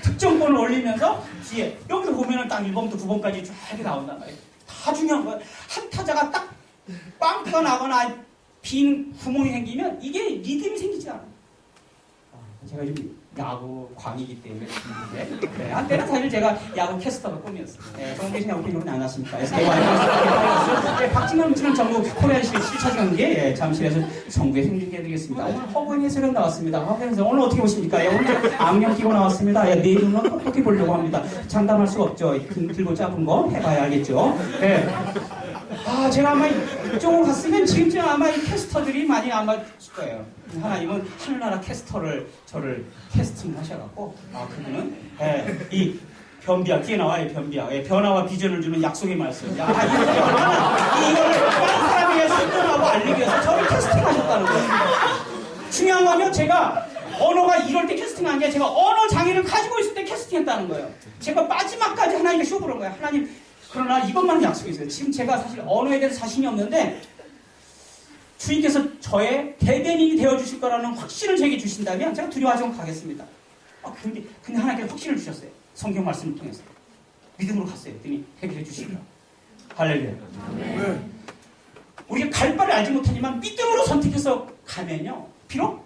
득점권을 올리면서 뒤에 여기서 보면은 딱 1번부터 9번까지 쫙 나온단 말이에요. 다 중요한 거예요. 한 타자가 딱 빵꾸가 나거나 빈 구멍이 생기면 이게 리듬이 생기지 않아요. 제가 요즘 야구 광이기 때문에 한때는 사실 제가 야구 캐스터가 꿈이었어요. 정규신 야구 팀은 안 왔습니까? 박진영 씨는 전국 코리안시리 7차 경기에 잠실에서 정부에 생중계해드리겠습니다. 오늘 허근 해설은 나왔습니다. 허근 해설 오늘 어떻게 보십니까? 오늘 안경 끼고 나왔습니다. 내 눈은 어떻게 보려고 합니다. 장담할 수가 없죠. 들고 잡은 거 해봐야 알겠죠. 제가 아마 이쪽으로 갔으면 지금쯤 아마 이 캐스터들이 많이 아마 있을 거예요. 하나님은 하늘나라 캐스터를 저를 캐스팅 하셔갖고 그분은 이 변비약 뒤에 나와요. 변비약. 예, 변화와 비전을 주는 약속의 말씀. 야, 이거를 다른 사람에게 설명하고 알리기 위해서 저를 캐스팅하셨다는 거예요. 중요한 건요, 제가 언어가 이럴 때 캐스팅한 게 제가 언어 장애를 가지고 있을 때 캐스팅했다는 거예요. 제가 마지막까지 하나님께 쇼부른 거예요. 하나님, 그러나 이것만은 약속이 있어요. 지금 제가 사실 언어에 대해서 자신이 없는데 주님께서 저의 대변인이 되어주실 거라는 확신을 제게 주신다면 제가 두려워하지 않고 가겠습니다. 근데 하나님께서 확신을 주셨어요. 성경 말씀을 통해서. 믿음으로 갔어요. 그랬더니 해결해 주시더라. 할렐루야. 네. 우리가 갈 바를 알지 못하지만 믿음으로 선택해서 가면요. 비록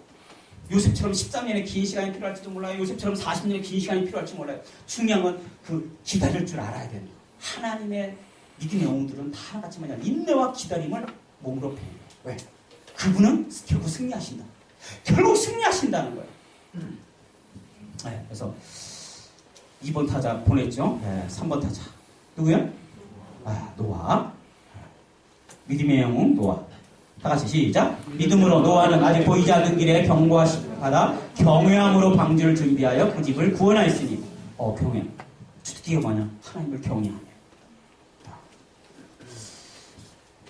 요셉처럼 13년의 긴 시간이 필요할지도 몰라요. 요셉처럼 40년의 긴 시간이 필요할지 몰라요. 중요한 건 그 기다릴 줄 알아야 되는 거예요. 하나님의 믿음의 영웅들은 다 하나같이 마냥 인내와 기다림을 몸으로 배워요. 왜? 그분은 결국 승리하신다. 결국 승리하신다는 거예요. 네, 그래서 2번 타자 보냈죠. 네, 3번 타자. 누구요? 노아. 믿음의 영웅 노아. 다 같이 시작. 믿음으로 노아는 아직 보이지 않는 길에 경고하다 경외함으로 방주를 준비하여 그 집을 구원하였으니. 경외. 주특기가 뭐냐? 하나님을 경외하며.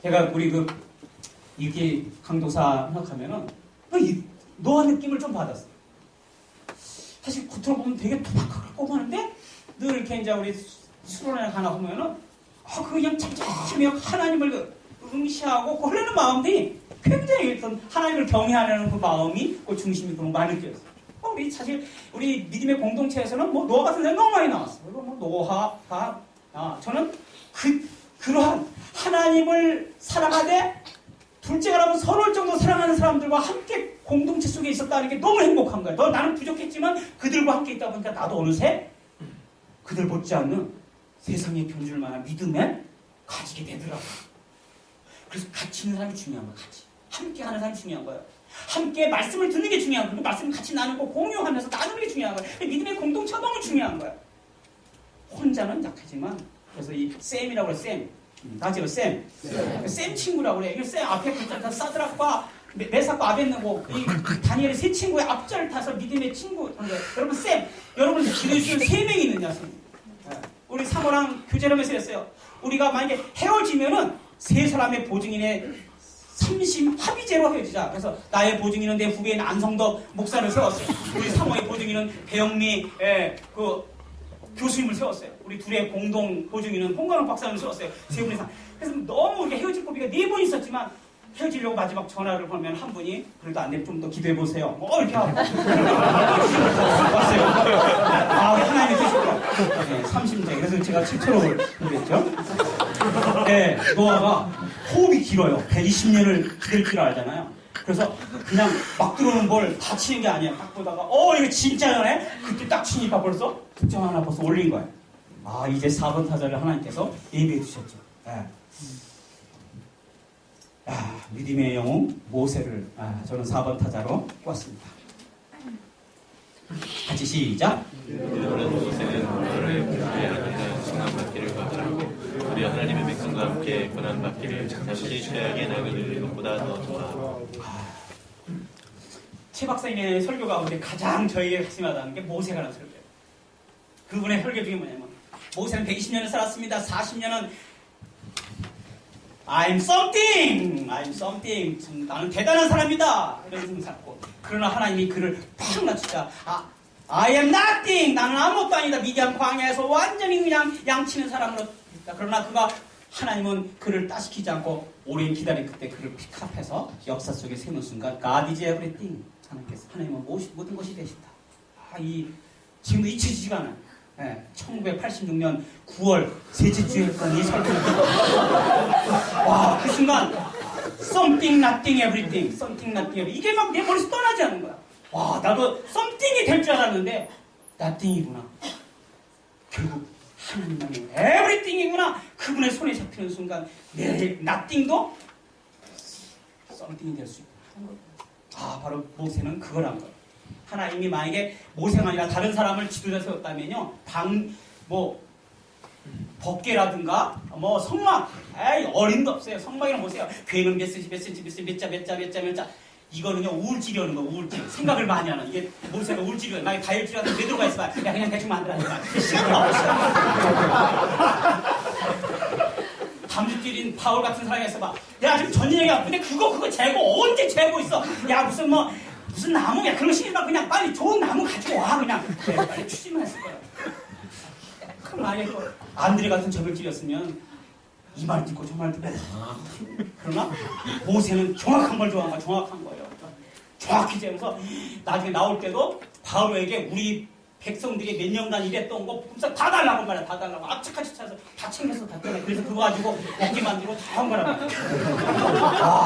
제가 우리 이게 강도사 생각하면은 이 노아 느낌을 좀 받았어요. 사실 겉으로 보면 되게 토박하고 하는데 늘 이렇게 이제 우리 수련회 가나 보면은 그냥 참참히 하나님을 응시하고 걸리는 마음들이 굉장히 일단 하나님을 경외하는 그 마음이 그 중심이 너무 많이 느껴졌어요. 우리 사실 우리 믿음의 공동체에서는 뭐 노아 같은 데 너무 많이 나왔어요. 그리고 뭐 노아가 저는 그러한 하나님을 사랑하되 둘째가라면 서로를 정도 사랑하는 사람들과 함께 공동체 속에 있었다는 게 너무 행복한 거예요. 나는 부족했지만 그들과 함께 있다 보니까 나도 어느새 그들 못지않는 세상에 견줄 만한 믿음에 가지게 되더라고요. 그래서 같이 있는 사람이 중요한 거예요. 같이. 함께 하는 사람이 중요한 거예요. 함께 말씀을 듣는 게 중요한 거예요. 그 말씀을 같이 나누고 공유하면서 나누는 게 중요한 거예요. 믿음의 공동체가 너무 중요한 거예요. 혼자는 약하지만 그래서 이 쌤이라고 그래요. 쌤. 나지요 쌤. 쌤 친구라고 그래. 이거 쌤 앞에 글자 사드락과 메삭과 아벳느고 이 다니엘의 세 친구의 앞자를 타서 믿음의 친구. 여러분 쌤. 여러분 기도해주시는 3명이 있느냐 쌤. 우리 사모랑 교제를 하면서 했어요. 우리가 만약에 헤어지면은 세 사람의 보증인의 삼심 합의제로 헤어지자. 그래서 나의 보증인은 내 후배인 안성덕 목사를 세웠어요. 우리 사모의 보증인은 배영미 교수님을 세웠어요. 우리 둘의 공동 보증인은 홍관옥 박사님을 세웠어요. 세 분이서. 그래서 너무 우리가 헤어질 고비가 4번 있었지만 헤어지려고 마지막 전화를 걸면 한 분이 그래도 안 되면 좀 더 기도해보세요. 이렇게 하고 왔어요. 하나님이 계시더라고요. 네, 삼심제. 그래서 제가 7초록을 그랬죠. 네, 노아가 호흡이 길어요. 120년을 기다릴 줄 알잖아요. 그래서 그냥 막 들어오는 걸 다 치는 게 아니에요. 딱 보다가 이거 진짜 연해? 그때 딱 치니까 벌써 득점 하나 벌써 올린 거예요. 이제 4번 타자를 하나님께서 예비해 주셨죠. 네. 믿음의 영웅 모세를 저는 4번 타자로 꼽았습니다. 같이 시작. 모세는 너를 구원하는 승함받기를 거절하고 우리 하나님의 백성과 함께 고난받기를 잠시 죄악의 낙을 누리는 것보다 더 좋아. 최 박사님의 설교 가운데 가장 저에게 가슴이 와닿는 게 모세가라는 설교예요. 그분의 설교 중에 뭐냐면 모세는 120년을 살았습니다. 40년은 I'm something. 나는 대단한 사람이다. 이런 생각을 갖고. 그러나 하나님이 그를 팍 낮추자. I am nothing. 나는 아무것도 아니다. 미디안 광야에서 완전히 그냥 양치는 사람으로 있다. 그러나 하나님은 그를 따시키지 않고 오랜 기다린 그때 그를 픽업해서 역사 속에 세우는 순간 God is everything. 하나님은 모든 것이 되신다. 지금도 잊혀지지가 않아요. 네, 1986년 9월 셋째 주에 했던 이 설교를 그 순간 something, nothing, everything, something, nothing, everything 이게 막 내 머리에서 떠나지 않는 거야. 나도 something이 될 줄 알았는데 nothing이구나. 결국 하나님만이 everything이구나. 그분의 손에 잡히는 순간 내 nothing도 something이 될 수 있구나. 바로 모세는 그걸 한 거예요. 하나님이 만약에 모세가 아니라 다른 사람을 지도자 세웠다면요, 법계라든가, 성막, 어림도 없어요. 성막이랑 보세요. 괴는 몇 cm, 몇 자. 이거는요 우울증이 오는 거 우울증 생각을 많이 하는 이게 모세가 우울증이 만약에 다혈질이라도 왜 들어가 있어 봐. 야 그냥 대충 만들어 담즙질인 바울 같은 사람이 있어 봐. 야 지금 전쟁이야. 근데 그거 재고 언제 재고 있어. 야 무슨 나무야 그런 거 신지 마. 그냥 빨리 좋은 나무 가지고 와 그냥. 그래, 빨리 추진만 했을 거야. 그럼 만약에 또 안드레 같은 저혈질이었으면 이 말 듣고 저 말 듣고 그러나 모세는 정확한 걸 좋아한 거야. 정확한 거예요. 정확히 재면서 나중에 나올 때도 바울에게 우리 백성들이 몇 년간 일했던 거 다 달라고 말이야. 다 달라고 악착같이 찾아서 다 챙겨서 다 떠나. 그래서 그거 가지고 고기 만들고 다 한 거라고.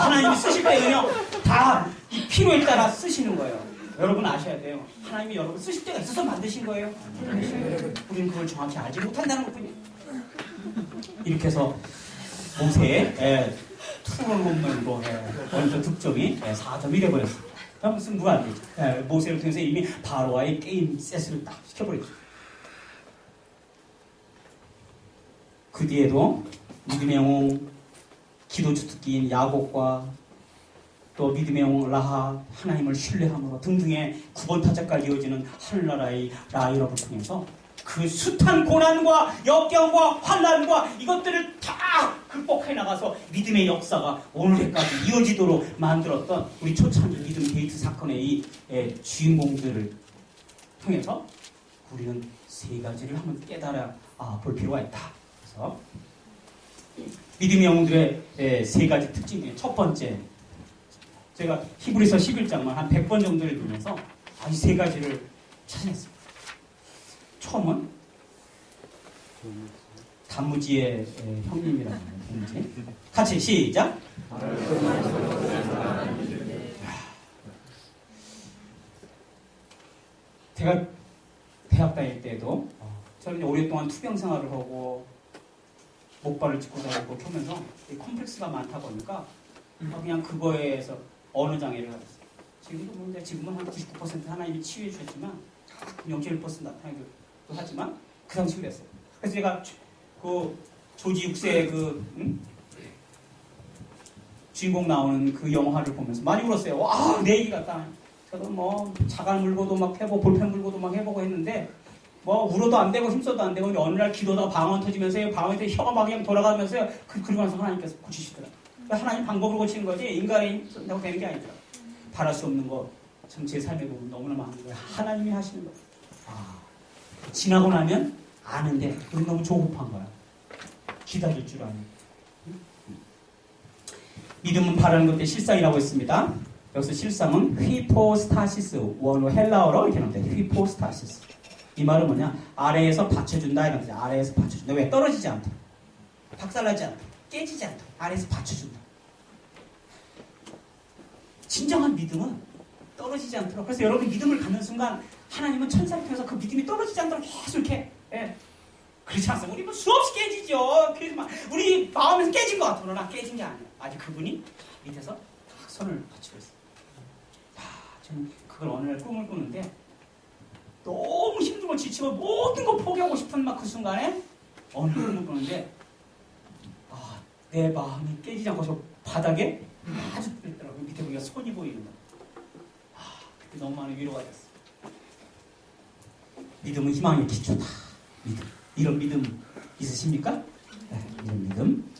하나님이 쓰실 때는요 다 이 필요에 따라 쓰시는 거예요. 여러분 아셔야 돼요. 하나님이 여러분 쓰실 때가 있어서 만드신 거예요. 우리는 그걸 정확히 알지 못한다는 것뿐이에요. 이렇게 해서 모세의 투론론으로 먼저 득점이 4점이 돼버렸어요. 그럼 승부가 안 되죠. 모세를 통해서 이미 바로와의 게임 세트를 딱 시켜버렸죠. 그 뒤에도 믿음의 영웅 기도 주특기인 야곱과 또 믿음의 영웅 라하 하나님을 신뢰함으로 등등의 9번 타자까지 이어지는 하늘나라의 라이업을 통해서 그 숱한 고난과 역경과 환난과 이것들을 다 극복해 나가서 믿음의 역사가 오늘까지 이어지도록 만들었던 우리 초창기 믿음 게이트 사건의 이 주인공들을 통해서 우리는 세 가지를 한번 깨달아 볼 필요가 있다. 그래서 믿음의 영웅들의 세 가지 특징 중에 첫 번째, 제가 히브리서 11장만 한 100번 정도를 읽으면서 이 세 가지를 찾아냈습니다. 처음은 단무지의 형님이라는 단무지. 같이 시작. 제가 대학 다닐 때도 저는 오랫동안 투병 생활을 하고 목발을 짚고 다니고 하면서 컴플렉스가 많다 보니까 그냥 그거에서 언어 장애를 가졌어요. 지금도 보는데 지금은 한 99% 하나님이 치유해 주셨지만 0.1% 나타나기도 하지만 그 당시 그랬어요. 그래서 제가 그 조지 6세 주인공 나오는 그 영화를 보면서 많이 울었어요. 와, 내 얘기 같다. 저도 뭐 자갈 물고도 막 해보고 볼펜 물고도 막 해보고 했는데 뭐 울어도 안 되고 힘써도 안 되고 어느 날 기도다가 방언 터지면서요. 방언 때 혀가 막 그냥 돌아가면서요. 그러고 나서 하나님께서 고치시더라고요. 하나님 방법으로 고치는 거지 인간의 힘 쓴다고 되는 게 아니더라고요. 바랄 수 없는 거 참 제 삶에 보면 너무나 많은 거예요. 하나님이 하시는 거예요. 지나고 나면 아는데 우리 너무 조급한 거야. 기다릴 줄 아는. 믿음은 바라는 것의 실상이라고 했습니다. 여기서 실상은 휘포스타시스, 원어 헬라어로 이렇게 나옵니다. 휘포스타시스. 이 말은 뭐냐? 아래에서 받쳐준다 이런 거죠. 아래에서 받쳐준다. 왜? 떨어지지 않다. 박살나지 않다. 깨지지 않다. 아래에서 받쳐준다. 진정한 믿음은 떨어지지 않도록. 그래서 여러분 믿음을 갖는 순간 하나님은 천사를 통해서 그 믿음이 떨어지지 않도록 계속 이렇게 그렇지 않습니까? 우리 뭐 수없이 깨지죠. 그래서 우리 마음에서 깨진 것 같아. 그러나 깨진 게 아니에요. 아직 그분이 밑에서 딱 손을 받치고 있어요. 저는 그걸 어느 날 꿈을 꾸는데 너무 힘들고 지치고 모든 거 포기하고 싶은 막 그 순간에 어느 날 꿈을 꾸는데 내 마음이 깨지지 않고 저 바닥에 아주 뜨더라고요. 밑에 보니까 손이 보이는 거. 그때 너무 많은 위로가 됐어요. 믿음은 희망의 기초다. 믿음. 이런 믿음 있으십니까? 네, 이런 믿음.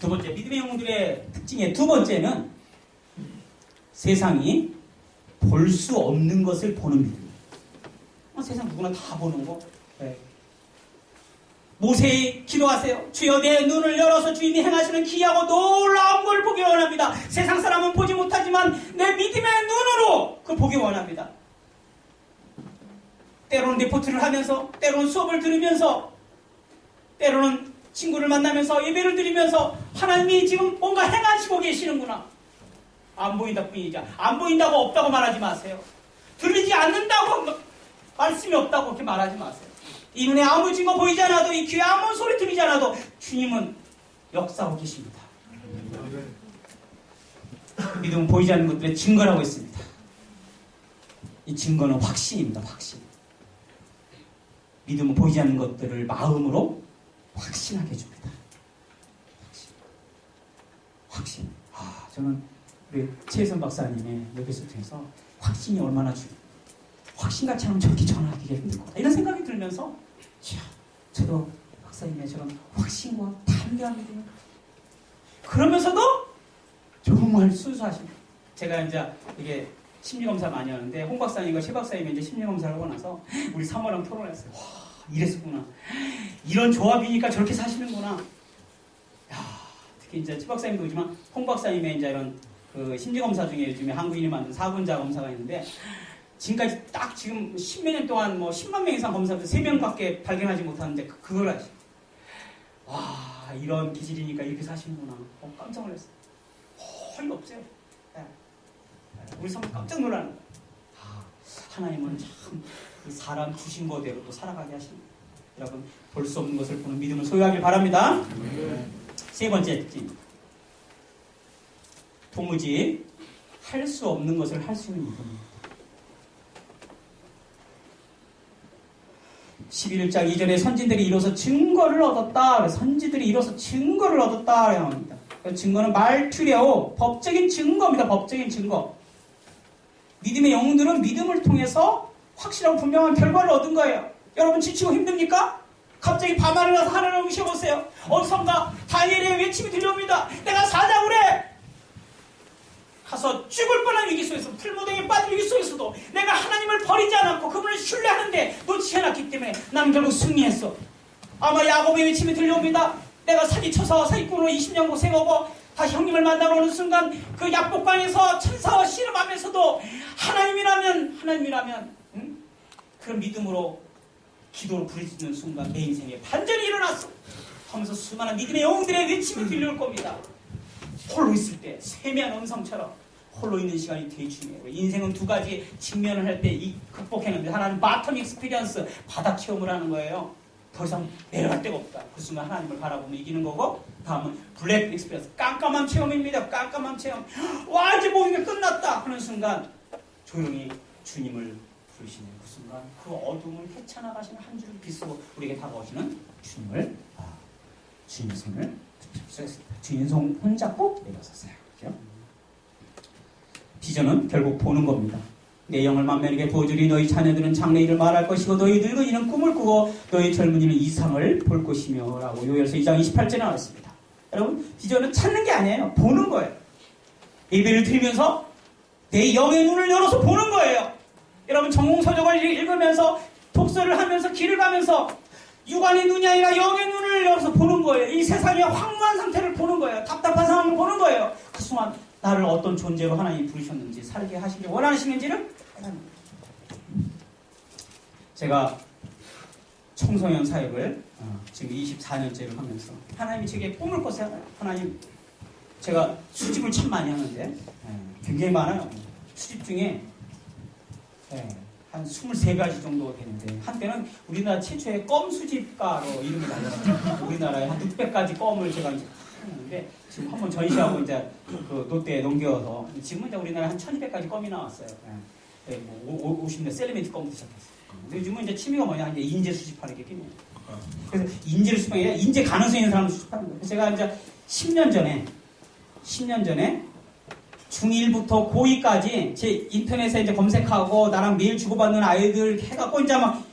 두 번째, 믿음의 영웅들의 특징의 두 번째는 세상이 볼 수 없는 것을 보는 믿음. 세상 누구나 다 보는 거. 네. 모세의 기도하세요. 주여 내 눈을 열어서 주님이 행하시는 기이하고 놀라운 걸 보기 원합니다. 세상 사람은 보지 못하지만 내 믿음의 눈으로 그 보기 원합니다. 때로는 리포트를 하면서, 때로는 수업을 들으면서, 때로는 친구를 만나면서 예배를 드리면서 하나님이 지금 뭔가 행하시고 계시는구나. 안 보인다 뿐이죠. 안 보인다고 없다고 말하지 마세요. 들리지 않는다고 말씀이 없다고 그렇게 말하지 마세요. 이 눈에 아무 증거 보이지 않아도 이 귀에 아무 소리 들리지 않아도 주님은 역사하고 계십니다. 믿음은 보이지 않는 것들의 증거라고 했습니다. 이 증거는 확신입니다. 확신. 믿음은 보이지 않는 것들을 마음으로 확신하게 해줍니다. 확신. 저는 우리 최혜선 박사님의 에피소드 통해서 확신이 얼마나 확신같이 하면 저렇게 전하기가 힘들 거다 이런 생각이 들면서 저도 박사님의 저런 확신과 담대한 믿음 그러면서도 정말 순수하십니다. 제가 이제 이게 심리검사 많이 하는데 홍 박사님과 최 박사님이 이제 심리검사를 하고 나서 우리 사모랑 토론했어요. 와 이랬었구나. 이런 조합이니까 저렇게 사시는구나. 야, 특히 이제 최 박사님도 오지만 홍 박사님의 이제 이런 그 심리검사 중에 요즘에 한국인이 만든 4분자 검사가 있는데 지금까지 딱 지금 10몇 년 동안 뭐 10만 명 이상 검사도 3명밖에 발견하지 못하는데 그걸 하시. 와 이런 기질이니까 이렇게 사시는구나. 깜짝 놀랐어요. 거의 없어요. 네. 우리 성도 깜짝 놀라는 거예요. 하나님은 참 사람 주신 거대로 또 살아가게 하십니다. 여러분 볼 수 없는 것을 보는 믿음을 소유하길 바랍니다. 세 번째 특징. 도무지 할 수 없는 것을 할 수 있는 믿음입니다. 11장 2절에 선지들이 이뤄서 증거를 얻었다. 선지들이 이뤄서 증거를 얻었다. 합니다. 증거는 말투레오 법적인 증거입니다. 법적인 증거. 믿음의 영웅들은 믿음을 통해서 확실하고 분명한 결과를 얻은 거예요. 여러분 지치고 힘듭니까? 갑자기 밤하늘 가서 하늘을 의식해보세요. 어디선가 다니엘의 외침이 들려옵니다. 내가 사자고 그래. 가서 죽을 뻔한 위기 속에서 풀무덩이에 빠진 위기 속에서도 내가 하나님을 버리지 않았고 그분을 신뢰하는데 놓치지 않았기 때문에 나는 결국 승리했어. 아마 야곱의 외침이 들려옵니다. 내가 사기쳐서 사기꾼으로 20년 고생하고 다시 형님을 만나러 오는 순간 그 약복강에서 천사와 씨름하면서도 하나님이라면 그런 믿음으로 기도로 부르짖는 순간 내 인생에 반전이 일어났어 하면서 수많은 믿음의 영웅들의 외침이 들려올 겁니다. 홀로 있을 때 세미한 음성처럼 홀로 있는 시간이 되게 중요해요. 인생은 두 가지 직면을 할 때 극복했는데 하나는 바텀 익스피리언스 바닥 체험을 하는 거예요. 더 이상 내려갈 데가 없다. 그 순간 하나님을 바라보면 이기는 거고 다음은 블랙 익스피리언스 깜깜한 체험입니다. 깜깜한 체험. 와 이제 모든 게 끝났다 하는 순간 조용히 주님을 부르시는 그 순간 그 어둠을 헤쳐나가시는 한 줄기 빛으로 우리에게 다가오시는 주님을 주님의 손을 붙잡으셨습니다. 주님 손 혼잡고 내려섰어요. 그렇죠? 비전은 결국 보는 겁니다. 내 영을 만면에게 보여주리. 너희 자녀들은 장래 일을 말할 것이고 너희 늙은이는 꿈을 꾸고 너희 젊은이는 이상을 볼 것이며 라고 요엘서 2장 28절에 나왔습니다. 여러분 비전은 찾는 게 아니에요. 보는 거예요. 예배를 드리면서 내 영의 눈을 열어서 보는 거예요. 여러분 전공서적을 읽으면서 독서를 하면서 길을 가면서 육안의 눈이 아니라 영의 눈을 열어서 보는 거예요. 이 세상의 황무한 상태를 보는 거예요. 답답한 상황을 보는 거예요. 그 순간 나를 어떤 존재로 하나님이 부르셨는지 살게 하시기 원하시는지를 깨닫는 거예요. 제가 청소년 사역을 지금 24년째를 하면서 하나님이 제게 꿈을 꿨어요. 하나님 제가 수집을 참 많이 하는데 굉장히 많아요. 수집 중에 한 23가지 정도 되는데 한때는 우리나라 최초의 껌 수집가로 이름을 날렸어요. 우리나라에 한 600가지 껌을 제가 이제 했는데 지금 한번 전시하고 이제 그 롯데에 넘겨서 지금은 이제 우리나라에 한 1200가지 껌이 나왔어요. 뭐 50년 셀리메이트 껌부터 시작했어요. 근데 요즘은 이제 취미가 뭐냐 이제 인재 수집하는 게 꿈이에요. 그래서 인재를 수집하는 게 아니라 인재 가능성 있는 사람을 수집하는 거예요. 그래서 제가 이제 10년 전에 중1부터 고2까지 제 인터넷에 이제 검색하고 나랑 메일 주고받는 아이들 해갖고 이제 막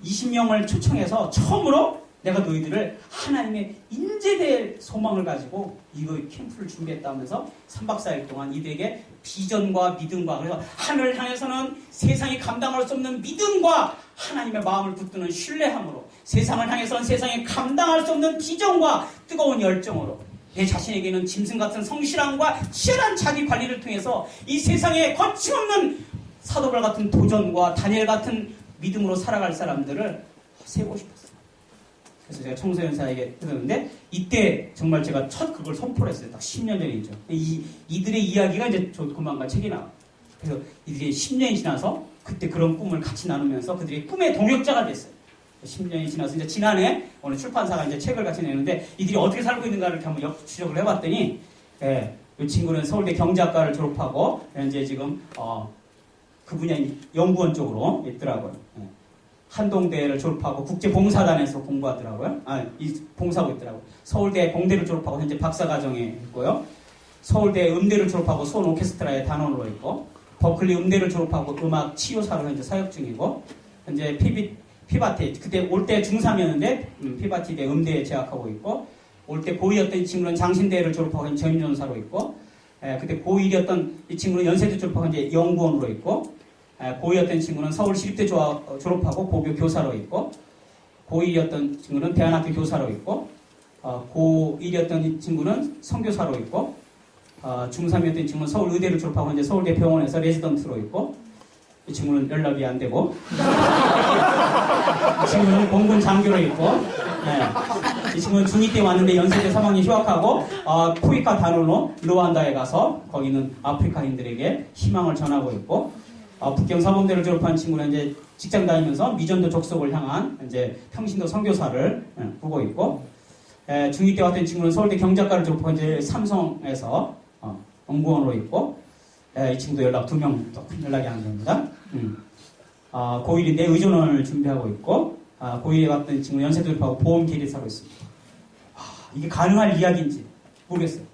20명을 초청해서 처음으로 내가 너희들을 하나님의 인재될 소망을 가지고 이거 캠프를 준비했다 하면서 3박 4일 동안 이들에게 비전과 믿음과 그래서 하늘을 향해서는 세상이 감당할 수 없는 믿음과 하나님의 마음을 붙드는 신뢰함으로 세상을 향해서는 세상이 감당할 수 없는 비전과 뜨거운 열정으로 내 자신에게는 짐승 같은 성실함과 치열한 자기 관리를 통해서 이 세상에 거침없는 사도발 같은 도전과 다니엘 같은 믿음으로 살아갈 사람들을 세우고 싶었어요. 그래서 제가 청소년사에게 했는데 이때 정말 제가 첫 그걸 선포를 했어요. 딱 10년 전이죠. 이들의 이야기가 이제 조만간 책이 나와요. 그래서 이들이 10년이 지나서 그때 그런 꿈을 같이 나누면서 그들이 꿈의 동역자가 됐어요. 10년이 지나서 이제 지난해 어느 출판사가 이제 책을 같이 내는데 이들이 어떻게 살고 있는가를 이렇게 한번 추적을 해봤더니 이 친구는 서울대 경제학과를 졸업하고 현재 지금 그 분야 연구원 쪽으로 있더라고요. 한동대를 졸업하고 국제봉사단에서 공부하더라고요. 봉사하고 있더라고요. 서울대 공대를 졸업하고 현재 박사과정에 있고요. 서울대 음대를 졸업하고 수원 오케스트라의 단원으로 있고, 버클리 음대를 졸업하고 음악 치유사로 현재 사역 중이고, 현재 피바티, 그때 올 때 중3이었는데 피바티대 음대에 재학하고 있고, 올 때 고2였던 이 친구는 장신대를 졸업하고 현재 전임전사로 있고, 그때 고1이었던 이 친구는 연세대 졸업하고 현재 연구원으로 있고, 고2였던 친구는 서울시립대 졸업하고 고교 교사로 있고, 고1이었던 친구는 대안학교 교사로 있고, 고1이었던 이 친구는 선교사로 있고, 중3이었던 친구는 서울의대를 졸업하고 현재 서울대 병원에서 레지던트로 있고, 이 친구는 연락이 안 되고, 이 친구는 공군 장교로 있고, 이 친구는 중2 때 왔는데 연세대 3학년 휴학하고, 코이카 단원으로 루안다에 가서 거기는 아프리카인들에게 희망을 전하고 있고, 북경 사범대를 졸업한 친구는 이제 직장 다니면서 미전도 족속을 향한 이제 평신도 선교사를 보고 있고, 중2 때 왔던 친구는 서울대 경작과를 졸업하고 이제 삼성에서 연구원으로 있고, 이 친구도 연락 2명 또 연락이 안 됩니다. 고1인데 의존원을 준비하고 있고, 고1에 왔던 친구는 연세대 졸업하고 보험 계리사로 있습니다. 이게 가능할 이야기인지 모르겠어요.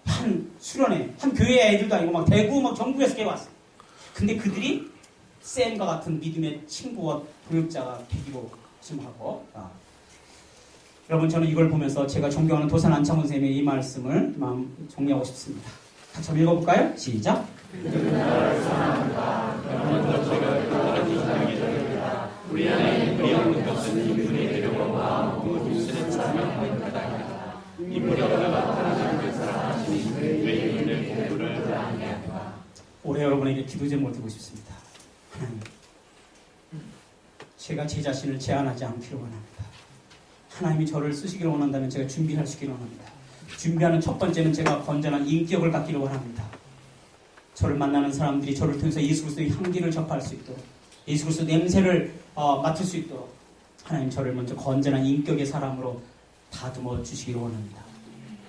한 수련회, 한 교회 애들도 아니고 막 대구 막 전국에서 깨왔어요. 근데 그들이 쌤과 같은 믿음의 친구와 교육자가 되기로 지금하고, 여러분 저는 이걸 보면서 제가 존경하는 도산 안창훈 선생님의 이 말씀을 마음 정리하고 싶습니다. 같이 한번 읽어볼까요? 시작. 우리 안에 우리 없는 것은 인물이 되려고 마음고 힘쓰는 사람입니다. 인물이 없다가 하나님 그 사람 하시니 왜 인물의 공부를 아니하는가. 올해 여러분에게 기도 제목을 드리고 싶습니다. 하나님, 제가 제 자신을 제한하지 않기를 원합니다. 하나님이 저를 쓰시기를 원한다면 제가 준비할 수 있기를 원합니다. 준비하는 첫 번째는 제가 건전한 인격을 갖기를 원합니다. 저를 만나는 사람들이 저를 통해서 예수 그리스도의 향기를 접할 수 있도록, 예수 그리스도 냄새를 맡을 수 있도록 하나님 저를 먼저 건전한 인격의 사람으로 다듬어 주시기를 원합니다.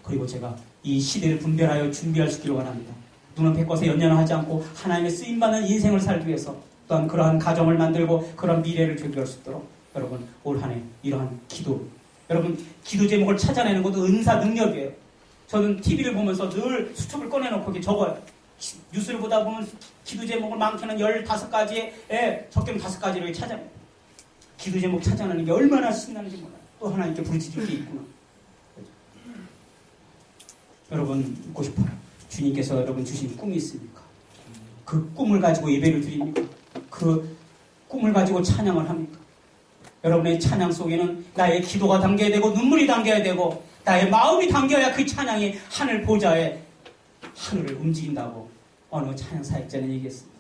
그리고 제가 이 시대를 분별하여 준비할 수 있기를 원합니다. 눈은 백것에 연연하지 않고 하나님의 쓰임받는 인생을 살기 위해서 또한 그러한 가정을 만들고 그러한 미래를 준비할 수 있도록 여러분 올 한 해 이러한 기도, 여러분 기도 제목을 찾아내는 것도 은사 능력이에요. 저는 TV를 보면서 늘 수첩을 꺼내놓고 이렇게 적어요. 뉴스를 보다 보면 기도 제목을 많게는 15가지에 적게는 5가지를 이렇게 찾아내요. 기도 제목 찾아내는 게 얼마나 신나는지 몰라요. 또 하나님께 부르짖을 게 있구나. 여러분 묻고 싶어요. 주님께서 여러분 주신 꿈이 있습니까? 그 꿈을 가지고 예배를 드립니까? 그 꿈을 가지고 찬양을 합니까? 여러분의 찬양 속에는 나의 기도가 담겨야 되고 눈물이 담겨야 되고 나의 마음이 담겨야 그 찬양이 하늘 보좌에 하늘을 움직인다고 어느 찬양 사역자는 얘기했습니다.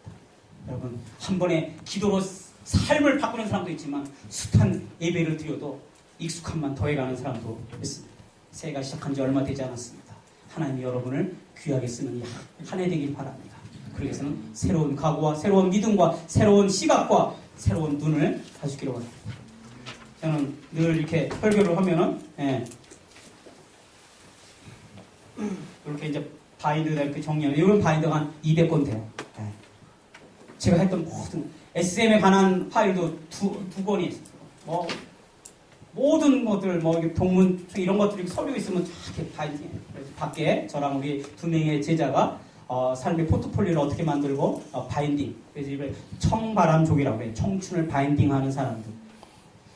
여러분 한 번에 기도로 삶을 바꾸는 사람도 있지만 숱한 예배를 드려도 익숙함만 더해가는 사람도 있습니다. 새해가 시작한 지 얼마 되지 않았습니다. 하나님이 여러분을 귀하게 쓰는 한 해 되길 바랍니다. 그러기 위해서는 새로운 각오와 새로운 믿음과 새로운 시각과 새로운 눈을 가지기로 합니다. 저는 늘 이렇게 설교를 하면은 이렇게 이제 바인드가 이렇게 정리하면 이런 바인드가 한 200권 돼요. 제가 했던 모든 SM에 관한 파일도 두 권이 있어요. 뭐 모든 것들 뭐 동문 이런 것들이 서류 있으면 다 이렇게 바인딩해요. 그래서 밖에 저랑 우리 2명의 제자가 삶의 포트폴리오를 어떻게 만들고 바인딩. 그래서 이걸 청바람족이라고 해요. 청춘을 바인딩하는 사람들.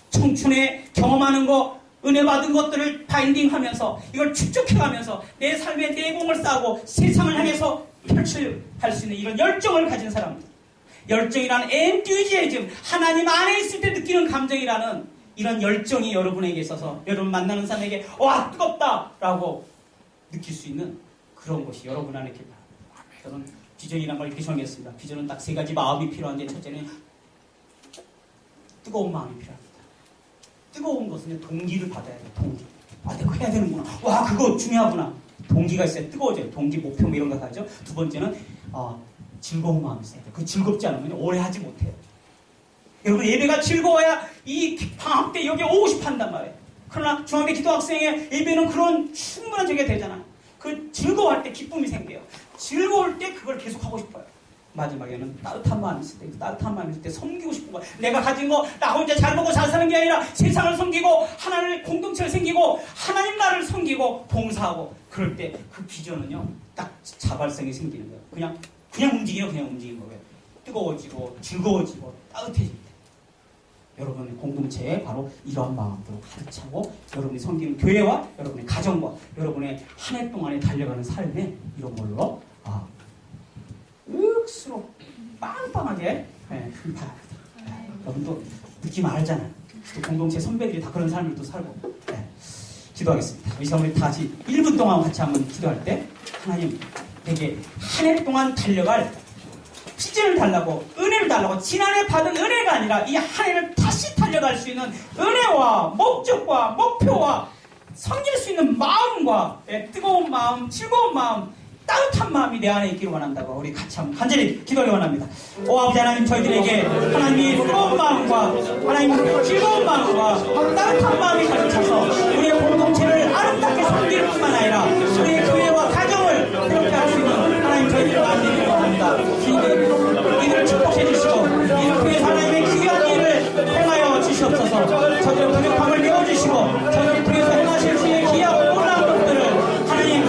청춘에 경험하는 거, 은혜 받은 것들을 바인딩하면서 이걸 축적해가면서 내 삶의 내공을 쌓고 세상을 향해서 펼쳐할 수 있는 이런 열정을 가진 사람들. 열정이라는 엔튜지애즘, 하나님 안에 있을 때 느끼는 감정이라는 이런 열정이 여러분에게 있어서 여러분 만나는 사람에게 와 뜨겁다라고 느낄 수 있는 그런 것이 여러분 안에 있길 바랍니다. 저는 비전이라는 걸 이렇게 정했습니다. 비전은 딱 3가지 마음이 필요한데 첫째는 뜨거운 마음이 필요합니다. 뜨거운 것은 동기를 받아야 돼요. 동기. 내가 해야 되는구나. 와 그거 중요하구나. 동기가 있어야 뜨거워져요. 동기, 목표 뭐 이런 거 하죠. 두 번째는 즐거운 마음이 있어야 돼요. 그 즐겁지 않으면 오래 하지 못해요. 여러분 예배가 즐거워야 이 방학 때 여기 오고 싶어 한단 말이에요. 그러나 중학교 기도학생의 예배는 그런 충분한 적이 되잖아요. 그 즐거워할 때 기쁨이 생겨요. 즐거울 때 그걸 계속 하고 싶어요. 마지막에는 따뜻한 마음이 있을 때, 따뜻한 마음이 있을 때 섬기고 싶은 거, 내가 가진 거 나 혼자 잘 먹고 잘 사는 게 아니라 세상을 섬기고 하나님의 공동체를 섬기고 하나님 나라를 섬기고 봉사하고, 그럴 때 그 비전은요 딱 자발성이 생기는 거예요. 그냥 움직이는 거예요. 뜨거워지고 즐거워지고 따뜻해집니다. 여러분의 공동체에 바로 이러한 마음으로 가득 차고, 여러분이 섬기는 교회와 여러분의 가정과 여러분의 한 해 동안에 달려가는 삶에 이런 걸로 윽수록 빵빵하게 힘파야 돼. 여러분도 느낌 알잖아요. 또 공동체 선배들이 다 그런 삶을 또 살고. 기도하겠습니다. 이 시간 우리 다시 1분 동안 같이 한번 기도할 때, 하나님 내게 한 해 동안 달려갈 비전을 달라고, 은혜를 달라고, 지난해 받은 은혜가 아니라 이 한 해를 다시 달려갈 수 있는 은혜와 목적과 목표와 섬길 수 있는 마음과 뜨거운 마음, 즐거운 마음, 따뜻한 마음이 내 안에 있기를 원한다고 우리 같이 한번 간절히 기도하기 원합니다. 오 아버지 하나님, 저희들에게 하나님의 뜨거운 마음과 하나님의 즐거운 마음과 따뜻한 마음이 가득 차서 우리의 공동체를 아름답게 섬길 뿐만 아니라 우리의 교회와 가정을 이렇게 할 수 있는 하나님 저희들의 마음이 되기를 원합니다. 이들을 축복해 주시고 이렇게 하나님의 귀한 일을 행하여 주시옵소서. 저들의 부족함을 메워주시고 저들을 통해서 행하실 주의 귀하고 놀라운 것들을 하나님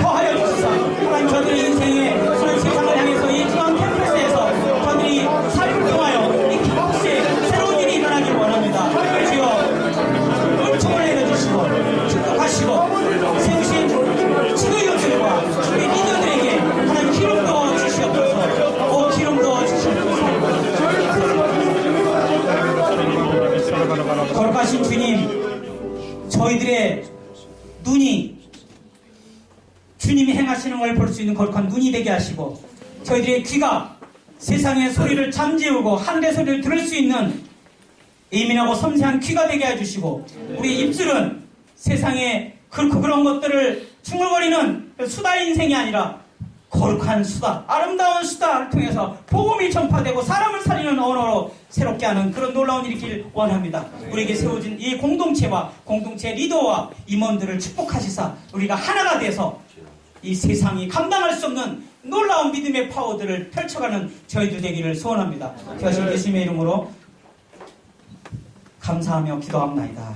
더하여 주시사, 하나님 저들의 인생에 그런 세상을 향해서 이 중앙 캠퍼스에서 저들이 삶을 통하여 이 캠퍼스에 새로운 일이 일어나기를 원합니다. 주여 은총을 내려주시고 축복하시고 세우신 지도위원들과 우리 리더들에게 하나님 기름 부어 주시옵소서. 기름 부어 주시옵소서. 거룩하신 주님, 저희들의 눈이 주님이 행하시는 걸 볼 수 있는 거룩한 눈이 되게 하시고, 저희들의 귀가 세상의 소리를 잠재우고 하늘의 소리를 들을 수 있는 예민하고 섬세한 귀가 되게 해주시고, 우리 입술은 세상에 그런 것들을 중얼거리는 수다 인생이 아니라 거룩한 수다, 아름다운 수다를 통해서 복음이 전파되고 사람을 살리는 언어로 새롭게 하는 그런 놀라운 일이 있길 원합니다. 우리에게 세워진 이 공동체와 공동체 리더와 임원들을 축복하시사 우리가 하나가 돼서 이 세상이 감당할 수 없는 놀라운 믿음의 파워들을 펼쳐가는 저희들 되기를 소원합니다. 귀하신 예수님의 이름으로 감사하며 기도합나이다.